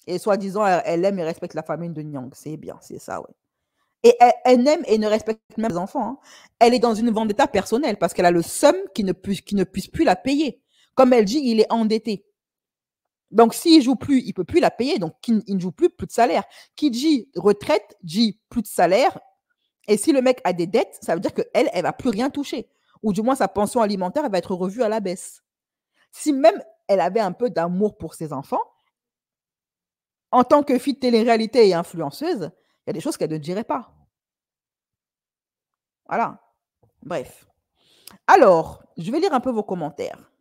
[SPEAKER 1] Et soi-disant, elle aime et respecte la famille de Nyang. C'est bien, c'est ça, ouais. Et elle aime et ne respecte même les enfants. Hein. Elle est dans une vendetta personnelle parce qu'elle a le seum qui ne puisse plus la payer. Comme elle dit, il est endetté. Donc, s'il ne joue plus, il ne peut plus la payer. Donc, il ne joue plus de salaire. Qui dit retraite, dit plus de salaire. Et si le mec a des dettes, ça veut dire qu'elle, elle ne va plus rien toucher. Ou du moins, sa pension alimentaire, elle va être revue à la baisse. Si même elle avait un peu d'amour pour ses enfants, en tant que fille de télé-réalité et influenceuse, il y a des choses qu'elle ne dirait pas. Voilà. Bref. Alors, je vais lire un peu vos commentaires.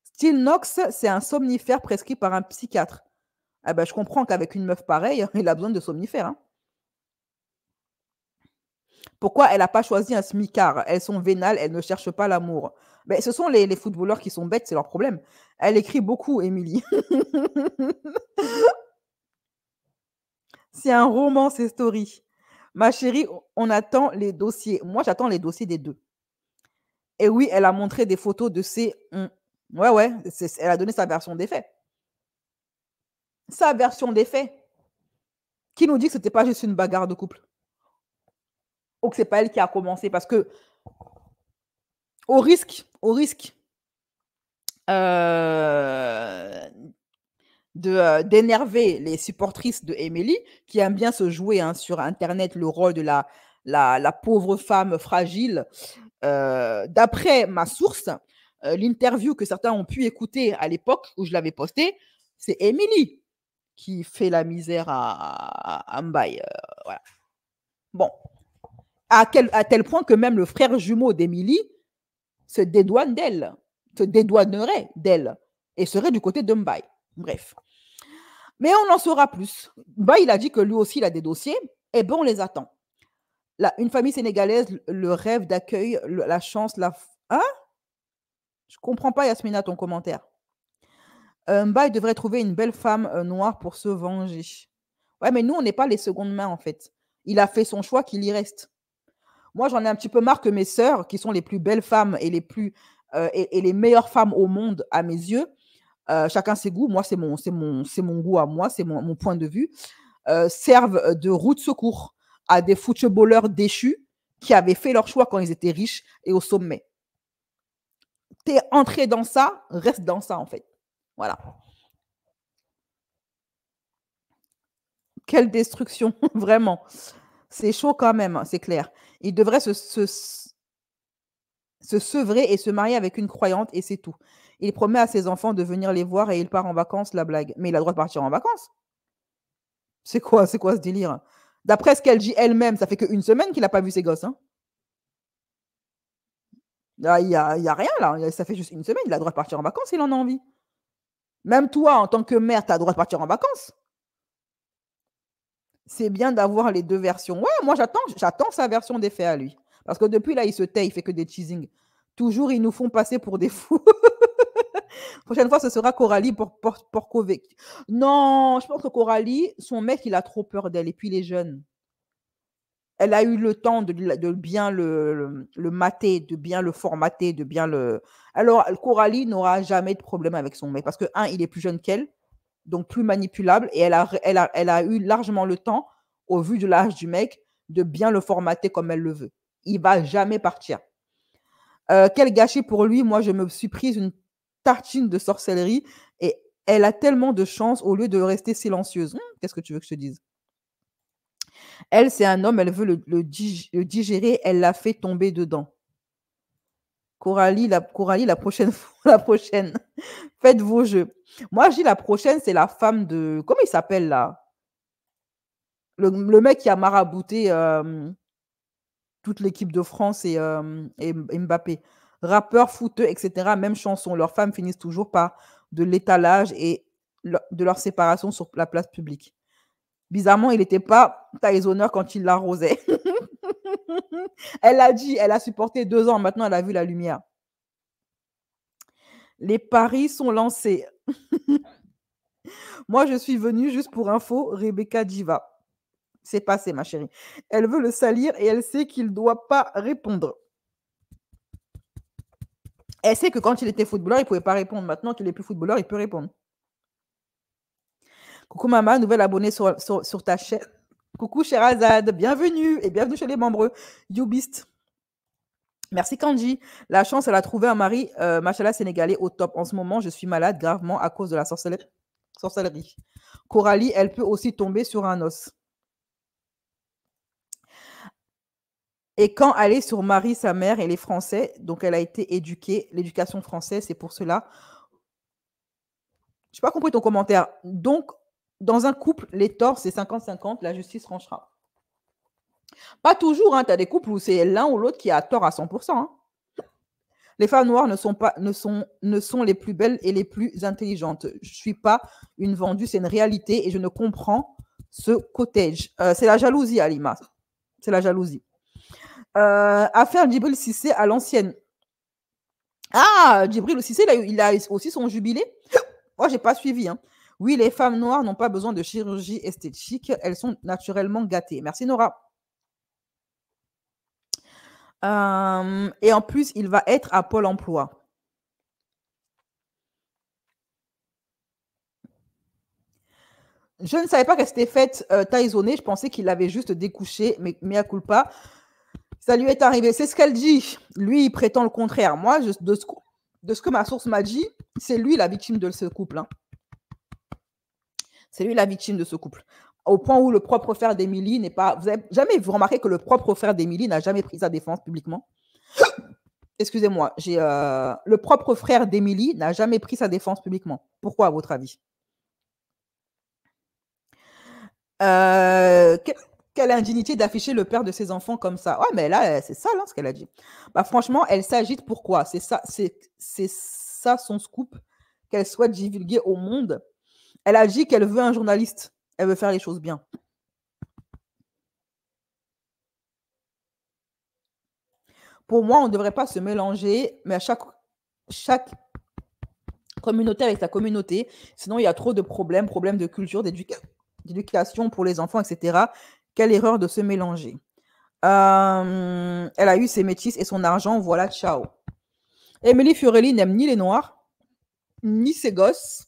[SPEAKER 1] Stilnox, c'est un somnifère prescrit par un psychiatre. Ah ben, je comprends qu'avec une meuf pareille, il a besoin de somnifères. Hein. Pourquoi elle n'a pas choisi un smicard? Elles sont vénales, elles ne cherchent pas l'amour. Mais ce sont les footballeurs qui sont bêtes, c'est leur problème. Elle écrit beaucoup, Émilie. C'est un roman, ces stories. Ma chérie, on attend les dossiers. Moi, j'attends les dossiers des 2. Et oui, elle a montré des photos de ses... Ouais, elle a donné sa version des faits. Sa version des faits. Qui nous dit que ce n'était pas juste une bagarre de couple? Ou que ce n'est pas elle qui a commencé? Parce que, au risque d'énerver les supportrices de Émilie, qui aiment bien se jouer sur Internet le rôle de la pauvre femme fragile, d'après ma source, l'interview que certains ont pu écouter à l'époque où je l'avais postée, c'est Émilie qui fait la misère à Mbaye. Voilà. Bon. À tel point que même le frère jumeau d'Émilie se dédouanerait d'elle et serait du côté de Mbaye. Bref. Mais on en saura plus. Mbaye, il a dit que lui aussi, il a des dossiers. Eh bien, on les attend. Une famille sénégalaise, le rêve d'accueil, la chance, Hein? Je ne comprends pas, Yasmina, ton commentaire. Mbaye devrait trouver une belle femme noire pour se venger. Ouais, mais nous, on n'est pas les secondes mains, en fait. Il a fait son choix, qu'il y reste. Moi, j'en ai un petit peu marre que mes sœurs, qui sont les plus belles femmes et les meilleures femmes au monde à mes yeux, chacun ses goûts, moi, c'est mon goût à moi, c'est mon point de vue, servent de roue de secours à des footballeurs déchus qui avaient fait leur choix quand ils étaient riches et au sommet. T'es entré dans ça, reste dans ça, en fait. Voilà. Quelle destruction, vraiment. C'est chaud quand même, hein, c'est clair. Il devrait se sevrer et se marier avec une croyante et c'est tout. Il promet à ses enfants de venir les voir et il part en vacances, la blague. Mais il a le droit de partir en vacances. C'est quoi ce délire? D'après ce qu'elle dit elle-même, ça fait qu'1 semaine qu'il n'a pas vu ses gosses. Hein. Il n'y a rien là, ça fait juste 1 semaine, il a le droit de partir en vacances, il en a envie. Même toi, en tant que mère, tu as le droit de partir en vacances. C'est bien d'avoir les 2 versions. Ouais, moi j'attends sa version des faits à lui. Parce que depuis là, il se tait, il fait que des teasings. Toujours, ils nous font passer pour des fous. Prochaine fois, ce sera Coralie pour Kovic. Non, je pense que Coralie, son mec, il a trop peur d'elle. Et puis, il est jeune. Elle a eu le temps de bien le mater, de bien le formater, de bien le... Alors, Coralie n'aura jamais de problème avec son mec parce que, un, il est plus jeune qu'elle, donc plus manipulable, et elle a eu largement le temps, au vu de l'âge du mec, de bien le formater comme elle le veut. Il ne va jamais partir. Quel gâchis pour lui. Moi, je me suis prise une tartine de sorcellerie et elle a tellement de chance au lieu de rester silencieuse. Qu'est-ce que tu veux que je te dise? Elle, c'est un homme, elle veut le digérer, elle l'a fait tomber dedans. Coralie, la prochaine fois, la prochaine. Faites vos jeux. Moi, je dis la prochaine, c'est la femme de... Comment il s'appelle là? Le mec qui a marabouté toute l'équipe de France et Mbappé. Rappeurs, footeux, etc. Même chanson. Leurs femmes finissent toujours par de l'étalage et de leur séparation sur la place publique. Bizarrement, il n'était pas taïsonneur quand il l'arrosait. Elle a dit, elle a supporté 2 ans. Maintenant, elle a vu la lumière. Les paris sont lancés. Moi, je suis venue juste pour info. Rebecca Diva. C'est passé, ma chérie. Elle veut le salir et elle sait qu'il ne doit pas répondre. Elle sait que quand il était footballeur, il ne pouvait pas répondre. Maintenant qu'il n'est plus footballeur, il peut répondre. Coucou maman, nouvelle abonnée sur ta chaîne. Coucou Sherazade, bienvenue et bienvenue chez les membres YouBeast. Merci Kanji. La chance, elle a trouvé un mari, machallah sénégalais au top. En ce moment, je suis malade gravement à cause de la sorcellerie. Coralie, elle peut aussi tomber sur un os. Et quand elle est sur Marie, sa mère, elle est française, donc elle a été éduquée, l'éducation française, c'est pour cela. Je n'ai pas compris ton commentaire. Donc, dans un couple, les torts, c'est 50-50, la justice tranchera. Pas toujours, hein, tu as des couples où c'est l'un ou l'autre qui a tort à 100%. Hein. Les femmes noires ne sont les plus belles et les plus intelligentes. Je ne suis pas une vendue, c'est une réalité et je ne comprends ce cottage. C'est la jalousie, Alima. C'est la jalousie. Affaire Djibril Cissé à l'ancienne. Ah, Djibril Cissé, il a aussi son jubilé. Moi, je n'ai pas suivi. Hein. Oui, les femmes noires n'ont pas besoin de chirurgie esthétique. Elles sont naturellement gâtées. Merci, Nora. Et en plus, il va être à Pôle emploi. Je ne savais pas qu'elle s'était faite taïsonner. Je pensais qu'il avait juste découché, mais mea culpa. Ça lui est arrivé. C'est ce qu'elle dit. Lui, il prétend le contraire. Moi, de ce que ma source m'a dit, c'est lui la victime de ce couple. Hein. C'est lui la victime de ce couple. Au point où le propre frère d'Émilie n'est pas... Vous avez jamais remarqué que le propre frère d'Émilie n'a jamais pris sa défense publiquement? Excusez-moi. Le propre frère d'Émilie n'a jamais pris sa défense publiquement. Pourquoi, à votre avis? Quelle indignité d'afficher le père de ses enfants comme ça. Ouais, mais là, c'est ça, ce qu'elle a dit. Bah, franchement, elle s'agite. Pourquoi? C'est ça son scoop qu'elle souhaite divulguer au monde. Elle a dit qu'elle veut un journaliste. Elle veut faire les choses bien. Pour moi, on ne devrait pas se mélanger, mais à chaque communauté avec sa communauté. Sinon, il y a trop de problèmes de culture, d'éducation pour les enfants, etc. Quelle erreur de se mélanger. Elle a eu ses métis et son argent. Voilà, ciao. Émilie Fiorelli n'aime ni les Noirs, ni ses gosses.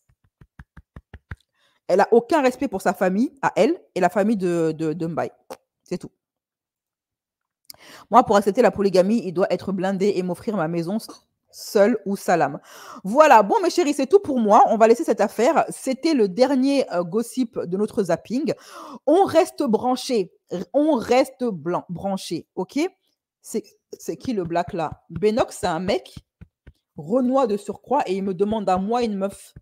[SPEAKER 1] Elle n'a aucun respect pour sa famille, à elle, et la famille de Mbaye. C'est tout. Moi, pour accepter la polygamie, il doit être blindé et m'offrir ma maison seule ou salam. Voilà. Bon, mes chéris, c'est tout pour moi. On va laisser cette affaire. C'était le dernier gossip de notre zapping. On reste branché. On reste branché. OK? C'est qui le black là? Benox, c'est un mec. Renois de surcroît. Et il me demande à moi une meuf.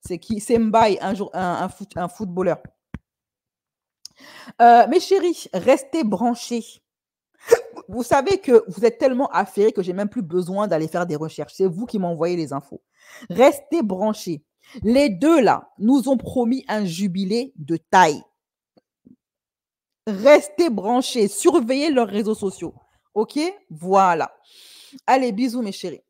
[SPEAKER 1] C'est qui? C'est Mbaye, un footballeur. Mes chéris, restez branchés. Vous savez que vous êtes tellement affairés que je n'ai même plus besoin d'aller faire des recherches. C'est vous qui m'envoyez les infos. Restez branchés. Les deux là nous ont promis un jubilé de taille. Restez branchés. Surveillez leurs réseaux sociaux. OK? Voilà. Allez, bisous mes chéris.